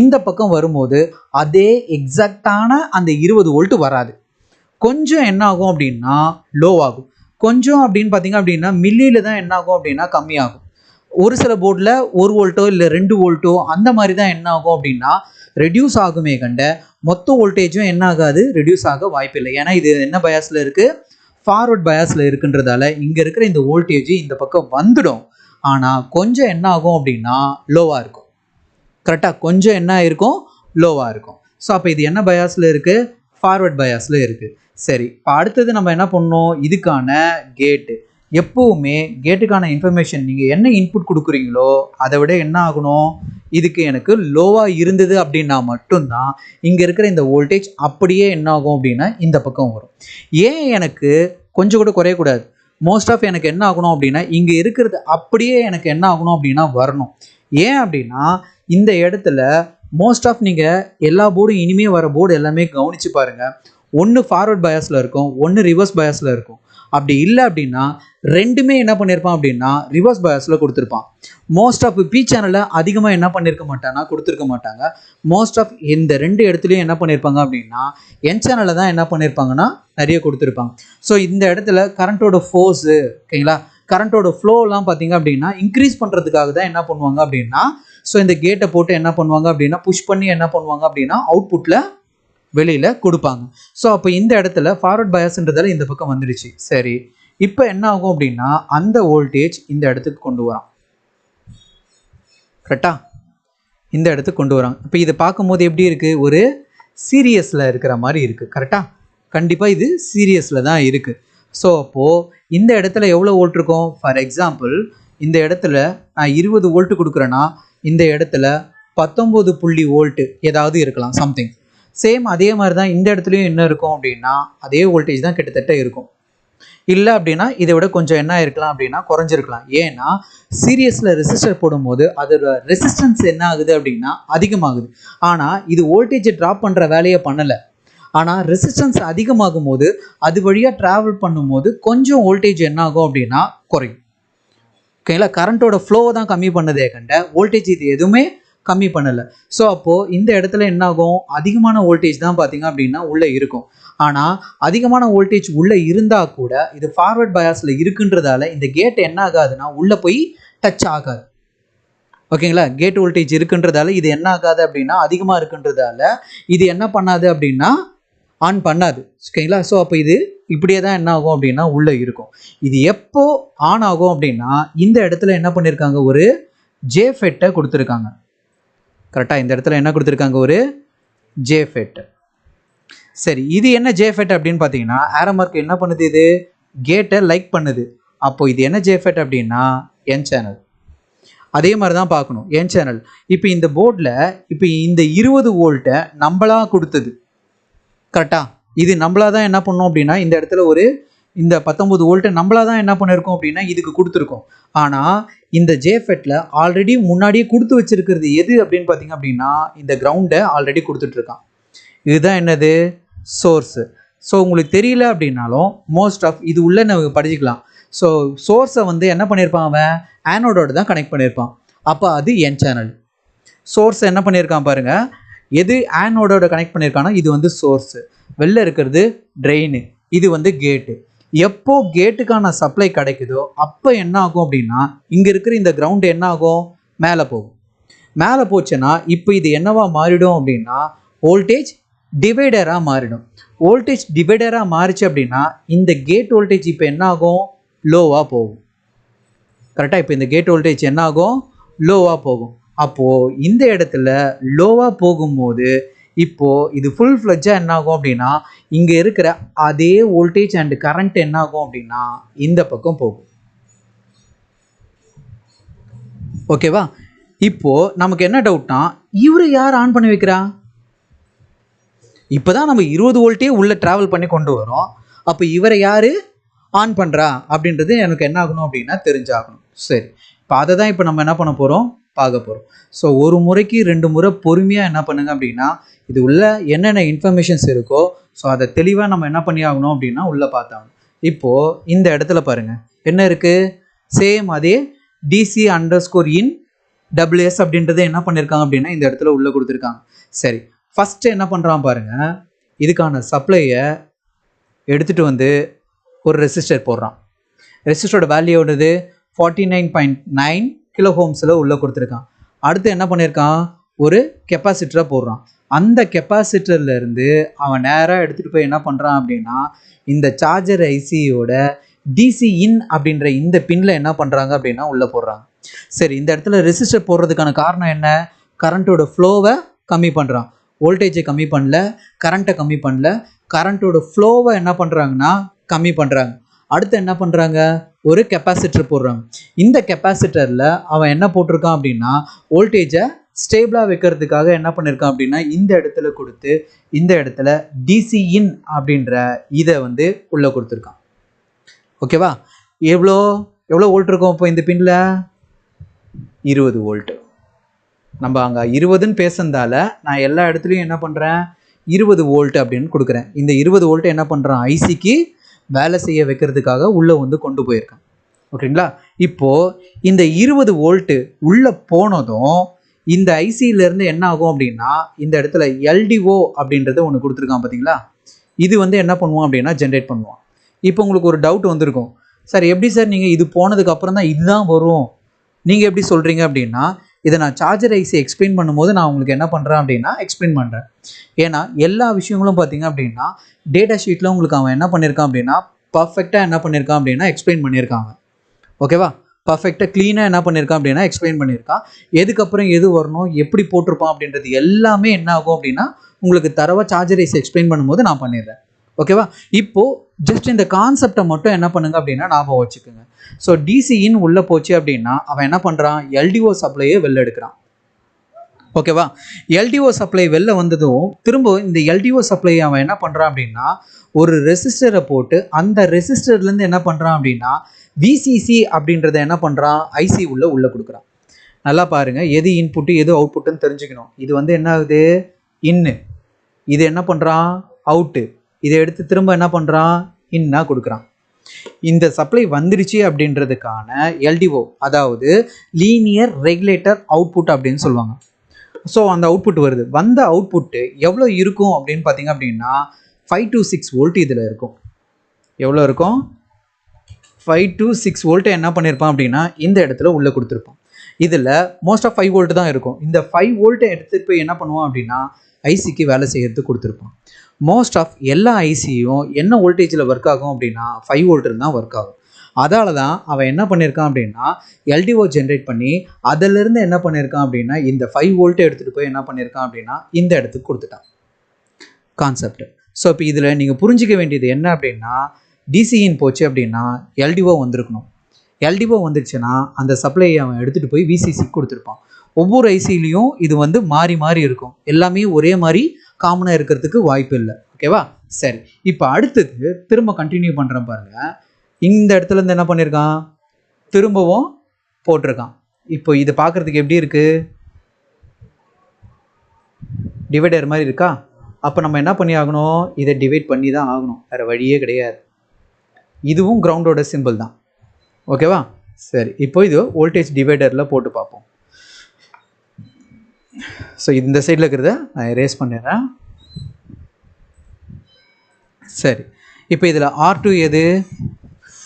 இந்த பக்கம் வரும்போது அதே எக்ஸாக்டான அந்த 20 வோல்ட்டு வராது. கொஞ்சம் என்ன ஆகும் அப்படின்னா லோ ஆகும். கொஞ்சம் அப்படின்னு பார்த்தீங்க அப்படின்னா மில்லியில் தான் என்ன ஆகும் அப்படின்னா கம்மியாகும். ஒரு சில போர்டில் 1 வோல்ட்டோ இல்லை 2 வோல்ட்டோ அந்த மாதிரி தான் என்ன ஆகும் அப்படின்னா ரெடியூஸ் ஆகுமே கண்ட மொத்த வோல்டேஜும் என்ன ஆகாது? ரெடியூஸ் ஆக வாய்ப்பில்லை. ஏன்னா இது என்ன பயாஸில் இருக்குது? ஃபார்வர்ட் பயாஸில் இருக்குன்றதால இங்கே இருக்கிற இந்த வோல்டேஜ் இந்த பக்கம் வந்துடும். ஆனால் கொஞ்சம் என்ன ஆகும் அப்படின்னா லோவாக இருக்கும். கரெக்டாக? கொஞ்சம் என்ன இருக்கும்? லோவாக இருக்கும். ஸோ அப்போ இது என்ன பயாஸில் இருக்குது? ஃபார்வர்ட் பயாஸில் இருக்குது. சரி, இப்போ அடுத்தது நம்ம என்ன பண்ணணும்? இதுக்கான கேட்டு. எப்போவுமே கேட்டுக்கான இன்ஃபர்மேஷன் நீங்கள் என்ன இன்புட் கொடுக்குறீங்களோ அதை விட என்ன ஆகணும்? இதுக்கு எனக்கு லோவாக இருந்தது அப்படின்னா மட்டும்தான் இங்கே இருக்கிற இந்த வோல்டேஜ் அப்படியே என்ன ஆகும் அப்படின்னா இந்த பக்கம் வரும். ஏன் எனக்கு கொஞ்சம் கூட குறையக்கூடாது? மோஸ்ட் ஆஃப் எனக்கு என்ன ஆகணும் அப்படின்னா இங்கே இருக்கிறது அப்படியே எனக்கு என்ன ஆகணும் அப்படின்னா வரணும். ஏன் அப்படின்னா இந்த இடத்துல மோஸ்ட் ஆஃப் நீங்கள் எல்லா போர்டும் இனிமேல் வர போர்டு எல்லாமே கவனித்து பாருங்கள். ஒன்று ஃபார்வர்ட் பயாஸில் இருக்கும், ஒன்று ரிவர்ஸ் பயாஸில் இருக்கும். அப்படி இல்லை அப்படின்னா ரெண்டுமே என்ன பண்ணியிருப்பான் அப்படின்னா ரிவர்ஸ் பயாஸில் கொடுத்துருப்பான். மோஸ்ட் ஆஃப் பி சேனலில் அதிகமாக என்ன பண்ணியிருக்க மாட்டாங்கன்னா கொடுத்துருக்க மாட்டாங்க. மோஸ்ட் ஆஃப் இந்த ரெண்டு இடத்துலையும் என்ன பண்ணியிருப்பாங்க அப்படின்னா என் சேனலில் தான் என்ன பண்ணியிருப்பாங்கன்னா நிறைய கொடுத்துருப்பாங்க. ஸோ இந்த இடத்துல கரண்ட்டோட ஃபோர்ஸு, ஓகேங்களா, கரண்ட்டோட ஃப்ளோலாம் பார்த்தீங்க அப்படின்னா இன்க்ரீஸ் பண்ணுறதுக்காக தான் என்ன பண்ணுவாங்க அப்படின்னா ஸோ இந்த கேட்டை போட்டு என்ன பண்ணுவாங்க அப்படின்னா புஷ் பண்ணி என்ன பண்ணுவாங்க அப்படின்னா அவுட்புட்டில் வெளியில் கொடுப்பாங்க. ஸோ அப்போ இந்த இடத்துல ஃபார்வர்ட் பயாஸ்ன்றதால இந்த பக்கம் வந்துடுச்சு. சரி, இப்போ என்ன ஆகும் அப்படின்னா அந்த வோல்டேஜ் இந்த இடத்துக்கு கொண்டு வரான். கரெக்டா? இந்த இடத்துக்கு கொண்டு வராங்க. இப்போ இதை பார்க்கும்போது எப்படி இருக்குது, ஒரு சீரியஸில் இருக்கிற மாதிரி இருக்குது. கரெக்டாக? கண்டிப்பாக இது சீரியஸில் தான் இருக்குது. ஸோ அப்போது இந்த இடத்துல எவ்வளோ வோல்ட் இருக்கும்? ஃபார் எக்ஸாம்பிள் இந்த இடத்துல நான் 20 வோல்ட் கொடுக்குறேன்னா இந்த இடத்துல 19 புள்ளி வோல்ட்டு ஏதாவது இருக்கலாம், சம்திங். சேம் அதே மாதிரி தான் இந்த இடத்துலையும் என்ன இருக்கும் அப்படின்னா அதே வோல்டேஜ் தான் கிட்டத்தட்ட இருக்கும். இல்லை அப்படின்னா இதை விட கொஞ்சம் என்ன இருக்கலாம் அப்படின்னா குறைஞ்சிருக்கலாம். ஏன்னா சீரியஸில் ரெசிஸ்டர் போடும்போது அதோட ரெசிஸ்டன்ஸ் என்ன ஆகுது அப்படின்னா அதிகமாகுது. ஆனால் இது வோல்டேஜை ட்ராப் பண்ணுற வேலையை பண்ணலை. ஆனால் ரெசிஸ்டன்ஸ் அதிகமாகும் போது அது வழியாக ட்ராவல் பண்ணும்போது கொஞ்சம் வோல்டேஜ் என்ன ஆகும் அப்படின்னா குறையும். ஓகேங்களா? கரண்ட்டோட ஃப்ளோவை தான் கம்மி பண்ணதே கண்ட வோல்டேஜ் இது எதுவுமே கம்மி பண்ணலை. ஸோ அப்போது இந்த இடத்துல என்ன ஆகும், அதிகமான வோல்டேஜ் தான் பார்த்தீங்க அப்படின்னா உள்ளே இருக்கும். ஆனால் அதிகமான வோல்டேஜ் உள்ளே இருந்தால் கூட இது ஃபார்வர்ட் பயாஸில் இருக்குன்றதால இந்த கேட் என்ன ஆகாதுன்னா உள்ளே போய் டச் ஆகாது. ஓகேங்களா? கேட் வோல்டேஜ் இருக்குன்றதால இது என்ன ஆகாது அப்படின்னா அதிகமாக இருக்குன்றதால இது என்ன பண்ணாது அப்படின்னா ஆன் பண்ணாது. ஓகேங்களா? ஸோ அப்போ இது இப்படியே தான் என்ன ஆகும் அப்படின்னா உள்ளே இருக்கும். இது எப்போ ஆன் ஆகும் அப்படின்னா இந்த இடத்துல என்ன பண்ணியிருக்காங்க, ஒரு ஜேஃபெட்டை கொடுத்துருக்காங்க. கரெக்டாக? இந்த இடத்துல என்ன கொடுத்துருக்காங்க, ஒரு ஜேஃபெட். சரி, இது என்ன ஜேஃபெட் அப்படின்னு பார்த்தீங்கன்னா ஆரோ மார்க் என்ன பண்ணுது, இது கேட்டை லைக் பண்ணுது. அப்போ இது என்ன ஜேஃபெட் அப்படின்னா என் சேனல். அதே மாதிரி தான் பார்க்கணும், என் சேனல். இப்போ இந்த போர்டில் இப்போ இந்த 20 வோல்ட்டை நம்மளாக கொடுத்தது. கரெக்டாக? இது நம்மளாக தான் என்ன பண்ணோம் அப்படின்னா இந்த இடத்துல ஒரு இந்த 19 வோல்ட்டை நம்மளாக தான் என்ன பண்ணியிருக்கோம் அப்படின்னா இதுக்கு கொடுத்துருக்கோம். ஆனால் இந்த ஜேஃபெட்டில் ஆல்ரெடி முன்னாடியே கொடுத்து வச்சிருக்கிறது எது அப்படின்னு பார்த்தீங்க அப்படின்னா இந்த கிரவுண்டை ஆல்ரெடி கொடுத்துட்ருக்கான். இதுதான் என்னது, சோர்ஸு. ஸோ உங்களுக்கு தெரியல அப்படின்னாலும் மோஸ்ட் ஆஃப் இது உள்ள நம்ம படிச்சுக்கலாம். ஸோ சோர்ஸை வந்து என்ன பண்ணியிருப்பான், அவன் ஆனோடோட தான் கனெக்ட் பண்ணியிருப்பான். அப்போ அது என் சேனல். சோர்ஸை என்ன பண்ணியிருக்கான் பாருங்கள், எது ஆனோடோட கனெக்ட் பண்ணியிருக்கான்னா இது வந்து சோர்ஸு, வெளில இருக்கிறது ட்ரெயின், இது வந்து கேட்டு. எப்போ கேட்டுக்கான சப்ளை கிடைக்குதோ அப்போ என்ன ஆகும் அப்படின்னா இங்கே இருக்கிற இந்த கிரவுண்டு என்ன ஆகும், மேலே போகும். மேலே போச்சுன்னா இப்போ இது என்னவா மாறிடும் அப்படின்னா வோல்டேஜ் டிவைடராக மாறிடும். வோல்டேஜ் டிவைடராக மாறிச்சு அப்படின்னா இந்த கேட் வோல்டேஜ் இப்போ என்ன ஆகும், லோவாக போகும். கரெக்டாக? இப்போ இந்த கேட் வோல்டேஜ் என்ன ஆகும், லோவாக போகும். அப்போது இந்த இடத்துல லோவாக போகும்போது இப்போது இது ஃபுல் ஃப்ளெட்ஜாக என்ன ஆகும் அப்படின்னா இங்கே இருக்கிற அதே வோல்டேஜ் அண்ட் கரண்ட் என்ன ஆகும் அப்படின்னா இந்த பக்கம் போகும். ஓகேவா? இப்போது நமக்கு என்ன டவுட்னா இவரை யார் ஆன் பண்ணி வைக்கிறா? இப்போ தான் நம்ம 20 வோல்ட்டே உள்ளே ட்ராவல் பண்ணி கொண்டு வரோம். அப்போ இவரை யார் ஆன் பண்ணுறா அப்படின்றது எனக்கு என்ன ஆகணும் அப்படின்னா தெரிஞ்சாகணும். சரி, இப்போ அதை தான் இப்போ நம்ம என்ன பண்ண போகிறோம், பார்க்க போகிறோம். ஸோ ஒரு முறைக்கு 2 முறை பொறுமையாக என்ன பண்ணுங்க அப்படின்னா இது உள்ள என்னென்ன இன்ஃபர்மேஷன்ஸ் இருக்கோ ஸோ அதை தெளிவாக நம்ம என்ன பண்ணி ஆகணும் அப்படின்னா உள்ளே பார்த்தாகணும். இப்போது இந்த இடத்துல பாருங்கள் என்ன இருக்குது, சேம் அதே DC_in WS அப்படின்றத என்ன பண்ணியிருக்காங்க அப்படின்னா இந்த இடத்துல உள்ளே கொடுத்துருக்காங்க. சரி, ஃபஸ்ட்டு என்ன பண்ணுறான் பாருங்கள், இதுக்கான சப்ளையை எடுத்துகிட்டு வந்து ஒரு ரெசிஸ்டர் போடுறான். ரெசிஸ்டரோட வேல்யூவோடது 49.9 கிலோ ஹோம்ஸில் உள்ளே கொடுத்துருக்கான். அடுத்து என்ன பண்ணியிருக்கான், ஒரு கெப்பாசிட்டரை போடுறான். அந்த கெப்பாசிட்டர்லேருந்து அவன் நேராக எடுத்துகிட்டு போய் என்ன பண்ணுறான் அப்படின்னா இந்த சார்ஜர் ஐசியோட DC_in அப்படின்ற இந்த பின்னில் என்ன பண்ணுறாங்க அப்படின்னா உள்ளே போடுறாங்க. சரி, இந்த இடத்துல ரெசிஸ்டர் போடுறதுக்கான காரணம் என்ன, கரண்ட்டோட ஃப்ளோவை கம்மி பண்ணுறான். வோல்டேஜை கம்மி பண்ணல, கரண்ட்டை கம்மி பண்ணல, கரண்ட்டோட ஃப்ளோவை என்ன பண்ணுறாங்கன்னா கம்மி பண்ணுறாங்க. அடுத்து என்ன பண்ணுறாங்க, ஒரு கெப்பாசிட்டர் போடுறாங்க. இந்த கெப்பாசிட்டரில் அவன் என்ன போட்டிருக்கான் அப்படின்னா வோல்டேஜை ஸ்டேபிளாக வைக்கிறதுக்காக என்ன பண்ணியிருக்கான் அப்படின்னா இந்த இடத்துல கொடுத்து இந்த இடத்துல DC_in அப்படின்ற இதை வந்து உள்ளே கொடுத்துருக்கான். ஓகேவா? எவ்வளோ வோல்ட் இருக்கும் இப்போ இந்த பின்னில், 20 வோல்ட்டு. நம்ம அங்கே 20ன்னு பேசுனதால நான் எல்லா இடத்துலையும் என்ன பண்ணுறேன் 20 வோல்ட் அப்படின்னு கொடுக்குறேன். இந்த 20 வோல்ட் என்ன பண்ணுறான், ஐசிக்கு வேலை செய்ய வைக்கிறதுக்காக உள்ளே வந்து கொண்டு போயிருக்கான். ஓகேங்களா. இப்போது இந்த 20 வோல்ட்டு உள்ளே போனதும் இந்த ஐசியிலேருந்து என்ன ஆகும் அப்படின்னா, இந்த இடத்துல எல்டிஓ அப்படின்றத ஒன்று கொடுத்துருக்கான் பார்த்தீங்களா, இது வந்து என்ன பண்ணுவோம் அப்படின்னா ஜென்ரேட் பண்ணுவோம். இப்போ உங்களுக்கு ஒரு டவுட் வந்திருக்கும், சார் எப்படி சார் நீங்கள் இது போனதுக்கு அப்புறம் தான் இதுதான் வரும், நீங்கள் எப்படி சொல்கிறீங்க அப்படின்னா, இதை நான் சார்ஜர் ஐசி எக்ஸ்பிளைன் பண்ணும்போது நான் உங்களுக்கு என்ன பண்ணுறேன் அப்படின்னா எக்ஸ்பிளைன் பண்ணுறேன். ஏன்னா எல்லா விஷயங்களும் பார்த்தீங்க அப்படின்னா டேட்டா ஷீட்டில் உங்களுக்கு அவன் என்ன பண்ணியிருக்கான் அப்படின்னா பர்ஃபெக்டாக என்ன பண்ணியிருக்கான் அப்படின்னா எக்ஸ்பிளைன் பண்ணியிருக்காங்க. ஓகேவா, பர்ஃபெக்டாக க்ளீனாக என்ன பண்ணியிருக்கான் அப்படின்னா எக்ஸ்பிளைன் பண்ணியிருக்கான். எதுக்கப்புறம் எது வரணும், எப்படி போட்டிருப்பான் அப்படின்றது எல்லாமே என்ன ஆகும் அப்படின்னா உங்களுக்கு தரவாக சார்ஜர் ஐசி எக்ஸ்பிளைன் பண்ணும்போது நான் பண்ணிடுறேன். ஓகேவா. இப்போது ஜஸ்ட் இந்த கான்செப்டை மட்டும் என்ன பண்ணுங்க அப்படின்னா ஞாபகம் வச்சுக்கோங்க. ஸோ டிசிஇன் உள்ளே போச்சு அப்படின்னா அவன் என்ன பண்ணுறான், எல்டிஓ சப்ளையை வெளில எடுக்கிறான். ஓகேவா. எல்டிஓ சப்ளை வெளில வந்ததும் திரும்ப இந்த எல்டிஓ சப்ளை அவன் என்ன பண்ணுறான் அப்படின்னா ஒரு ரெசிஸ்டரை போட்டு அந்த ரெசிஸ்டர்லேருந்து என்ன பண்ணுறான் அப்படின்னா விசிசி அப்படின்றத என்ன பண்ணுறான் ஐசி உள்ளே கொடுக்குறான். நல்லா பாருங்கள், எது இன்புட்டு எது அவுட்புட்டுன்னு தெரிஞ்சுக்கணும். இது வந்து என்ன ஆகுது, இன்னு, இது என்ன பண்ணுறான் அவுட்டு, இதை எடுத்து திரும்ப என்ன பண்ணுறான் இன்னா கொடுக்குறான். இந்த சப்ளை வந்துடுச்சு அப்படின்றதுக்கான எல்டிஓ, அதாவது லீனியர் ரெகுலேட்டர் அவுட்புட் அப்படின்னு சொல்லுவாங்க. ஸோ அந்த அவுட்புட் வருது. வந்த அவுட்புட்டு எவ்வளோ இருக்கும் அப்படின்னு பார்த்தீங்க அப்படின்னா 5 to 6 வோல்ட் இதில் இருக்கும். எவ்வளோ இருக்கும், 5 to 6 வோல்ட்டை என்ன பண்ணியிருப்பான் அப்படின்னா இந்த இடத்துல உள்ளே கொடுத்துருப்பான். இதில் மோஸ்ட் ஆஃப் 5 வோல்ட் தான் இருக்கும். இந்த 5 வோல்ட்டை எடுத்துகிட்டு போய் என்ன பண்ணுவான் அப்படின்னா ஐசிக்கு வேலை செய்யறதுக்கு கொடுத்துருப்பான். மோஸ்ட் ஆஃப் எல்லா ஐசியும் என்ன வோல்டேஜில் ஒர்க் ஆகும் அப்படின்னா 5 வோல்ட் தான் ஒர்க் ஆகும். அதால தான் அவன் என்ன பண்ணியிருக்கான் அப்படின்னா எல்டிஓ ஜென்ரேட் பண்ணி அதிலிருந்து என்ன பண்ணியிருக்கான் அப்படின்னா இந்த 5 வோல்ட்டை எடுத்துகிட்டு போய் என்ன பண்ணியிருக்கான் அப்படின்னா இந்த இடத்துக்கு கொடுத்துட்டான் கான்செப்ட். ஸோ இப்போ இதில் நீங்கள் புரிஞ்சிக்க வேண்டியது என்ன அப்படின்னா டிசிஇன் போச்சு அப்படின்னா எல்டிஓ வந்திருக்கணும். எல்டிஓ வந்துருச்சுன்னா அந்த சப்ளையை அவன் எடுத்துகிட்டு போய் விசிசி கொடுத்துருப்பான். ஒவ்வொரு ஐசிலையும் இது வந்து மாறி மாறி இருக்கும், எல்லாமே ஒரே மாதிரி காமனாக இருக்கிறதுக்கு வாய்ப்பு இல்லை. ஓகேவா. சரி, இப்போ அடுத்தது திரும்ப கண்டினியூ பண்ணுறேன் பாருங்கள். இந்த இடத்துல இருந்து என்ன பண்ணியிருக்கான், திரும்பவும் போட்டிருக்கான். இப்போ இது பார்க்குறதுக்கு எப்படி இருக்குது, டிவைடர் மாதிரி இருக்கா. அப்போ நம்ம என்ன பண்ணி ஆகணும், இதை டிவைட் பண்ணி தான் ஆகணும், வேறு வழியே கிடையாது. இதுவும் கிரவுண்டோட சிம்பிள் தான். ஓகேவா. சரி, இப்போ இது வோல்டேஜ் டிவைடரில் போட்டு பார்ப்போம். ஸோ இந்த சைடில் இருக்கிறத நான் எரேஸ் பண்ணிடுறேன். சரி, இப்போ இதில் R2 எது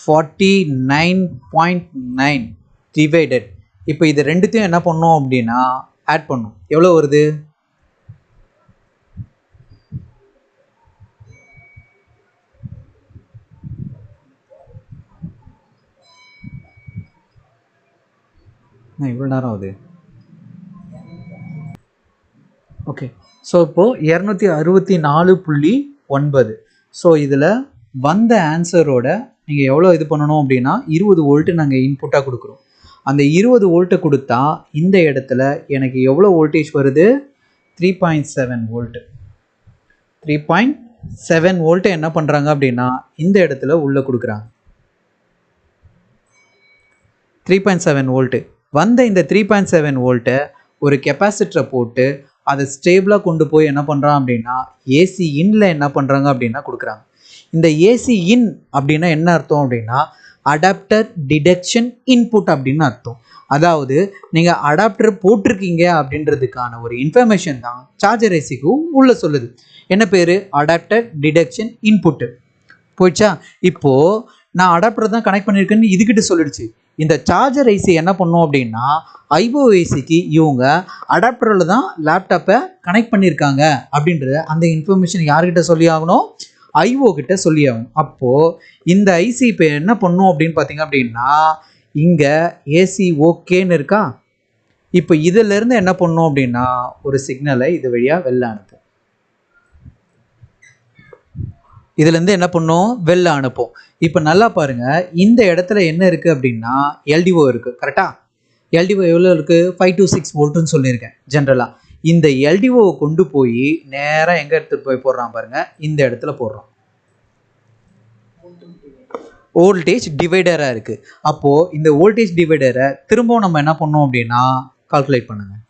49.9 டிவைடட். இப்போ இது ரெண்டுத்தையும் என்ன பண்ணோம் அப்படின்னா ஆட் பண்ணும். எவ்வளோ வருது, இவ்வளோ நேரம் ஆகுது. ஓகே, ஸோ இப்போது 264.9. ஸோ இதில் வந்த ஆன்சரோட நீங்கள் எவ்வளோ இது பண்ணணும் அப்படின்னா 20 வோல்ட்டு நாங்கள் இன்புட்டாக கொடுக்குறோம். அந்த 20 வோல்ட்டை கொடுத்தா இந்த இடத்துல எனக்கு எவ்வளோ வோல்டேஜ் வருது, 3.7 வோல்ட்டு. 3.7 வோல்ட்டை என்ன பண்ணுறாங்க அப்படின்னா இந்த இடத்துல உள்ளே கொடுக்குறாங்க. 3.7 வோல்ட்டு வந்த இந்த 3.7 வோல்ட்டை ஒரு கெப்பாசிட்டரை போட்டு அதை ஸ்டேபிளாக கொண்டு போய் என்ன பண்ணுறான் அப்படின்னா ஏசி இன்ல என்ன பண்ணுறாங்க அப்படின்னா கொடுக்குறாங்க. இந்த ஏசி இன் அப்படின்னா என்ன அர்த்தம் அப்படின்னா அடாப்டர் டிடக்ஷன் இன்புட் அப்படின்னு அர்த்தம். அதாவது நீங்கள் அடாப்டர் போட்டிருக்கீங்க அப்படின்றதுக்கான ஒரு இன்ஃபர்மேஷன் தான் சார்ஜர் ஐசிக்கும் உள்ள சொல்லுது. என்ன பேர், அடாப்டர் டிடக்ஷன் இன்புட்டு. போயிடுச்சா. இப்போது நான் அடாப்டர் தான் கனெக்ட் பண்ணியிருக்கேன்னு இதுக்கிட்ட சொல்லிடுச்சு. இந்த சார்ஜர் ஐசி என்ன பண்ணும் அப்படின்னா ஐஓ ஐசிக்கு இவங்க அடாப்டரில் தான் லேப்டாப்பை கனெக்ட் பண்ணியிருக்காங்க அப்படின்றத அந்த இன்ஃபர்மேஷன் யார்கிட்ட சொல்லி ஆகணும், ஐஓ கிட்ட சொல்லி ஆகணும். அப்போது இந்த ஐசி இப்போ என்ன பண்ணும் அப்படின்னு பார்த்தீங்க அப்படின்னா இங்கே ஏசி ஓகேன்னு இருக்கா. இப்போ இதிலேருந்து என்ன பண்ணும் அப்படின்னா ஒரு சிக்னலை இது வழியாக வெளில அனுப்பும். இதுலேருந்து என்ன பண்ணும், வெளில அனுப்போம். இப்போ நல்லா பாருங்கள், இந்த இடத்துல என்ன இருக்குது அப்படின்னா எல்டிஓ இருக்குது. கரெக்டாக எல்டிஓ எவ்வளோ இருக்குது, 5 to 6 வோல்ட்டுன்னு சொல்லியிருக்கேன் ஜென்ரலாக. இந்த எல்டிஓவை கொண்டு போய் நேராக எங்கே எடுத்துகிட்டு போய் போடுறான் பாருங்கள், இந்த இடத்துல போடுறோம். வோல்டேஜ் டிவைடராக இருக்குது. அப்போது இந்த வோல்டேஜ் டிவைடரை திரும்பவும் நம்ம என்ன பண்ணோம் அப்படின்னா கால்குலேட் பண்ணுங்கள்.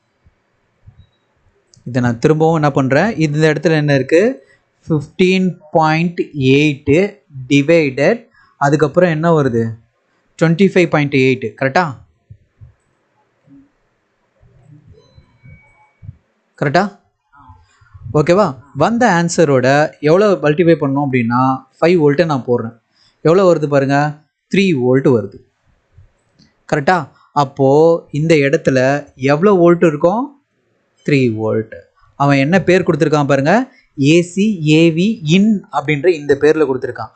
இதை நான் திரும்பவும் என்ன பண்ணுறேன், இந்த இடத்துல என்ன இருக்குது, 15.8 டிவைடட் அதுக்கப்புறம் என்ன வருது, 25.8. கரெக்டா? கரெக்டா? ஓகேவா? வந்த ஆன்சரோட எவ்வளோ மல்டிஃபை பண்ணோம் அப்படின்னா 5 வோல்ட்டை நான் போடுறேன். எவ்வளோ வருது பாருங்கள், 3 வோல்ட் வருது. கரெக்டா? அப்போது இந்த இடத்துல எவ்வளோ வோல்ட் இருக்கும், 3 வோல்ட். அவன் என்ன பேர் கொடுத்துருக்கான் பாருங்கள், ஏசி ஏவி இன் அப்படின்ற இந்த பேரில் கொடுத்துருக்கான்.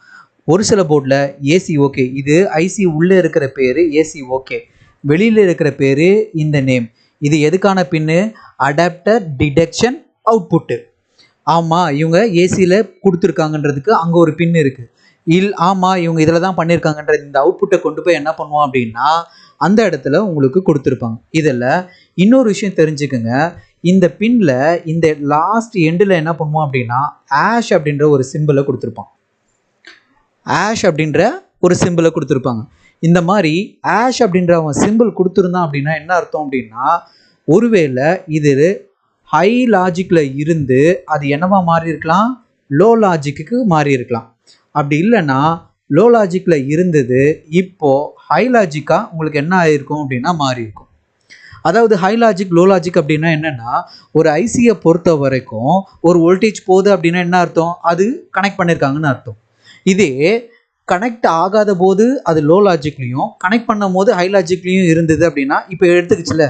ஒரு சில போர்டில் ஏசி ஓகே, இது ஐசி உள்ளே இருக்கிற பேர் ஏசி ஓகே, வெளியில் இருக்கிற பேர் இந்த நேம். இது எதுக்கான பின்னு, அடாப்டர் டிடெக்ஷன் அவுட்புட்டு. ஆமாம், இவங்க ஏசியில் கொடுத்துருக்காங்கன்றதுக்கு அங்கே ஒரு பின் இருக்குது. ஆமாம், இவங்க இதில் தான் பண்ணியிருக்காங்கன்ற இந்த அவுட்புட்டை கொண்டு போய் என்ன பண்ணுவோம் அப்படின்னா அந்த இடத்துல உங்களுக்கு கொடுத்துருப்பாங்க. இதில் இன்னொரு விஷயம் தெரிஞ்சுக்குங்க, இந்த பின்னில் இந்த லாஸ்ட் எண்டில் என்ன பண்ணுவோம் அப்படின்னா ஆஷ் அப்படின்ற ஒரு சிம்பிளை கொடுத்துருப்பான். ஆஷ் அப்படின்ற ஒரு சிம்பிளை கொடுத்துருப்பாங்க. இந்த மாதிரி ஆஷ் அப்படின்ற அவன் சிம்பிள் கொடுத்துருந்தான் அப்படின்னா என்ன அர்த்தம் அப்படின்னா, ஒருவேளை இது ஹை லாஜிக்கில் இருந்து அது என்னவா மாறி இருக்கலாம், லோ லாஜிக்கு மாறி இருக்கலாம். அப்படி இல்லைன்னா லோ லாஜிக்கில் இருந்தது இப்போது ஹை லாஜிக்காக உங்களுக்கு என்ன ஆகிருக்கும் அப்படின்னா மாறி இருக்கும். அதாவது ஹை லாஜிக் லோ லாஜிக் அப்படின்னா என்னென்னா, ஒரு ஐசியை பொறுத்த வரைக்கும் ஒரு வோல்டேஜ் போகுது அப்படின்னா என்ன அர்த்தம், அது கனெக்ட் பண்ணியிருக்காங்கன்னு அர்த்தம். இதே கனெக்ட் ஆகாத போது அது லோ லாஜிக்லேயும் கனெக்ட் பண்ணும் போது ஹை லாஜிக்லேயும் இருந்தது அப்படின்னா, இப்போ எடுத்துக்கிச்சுல,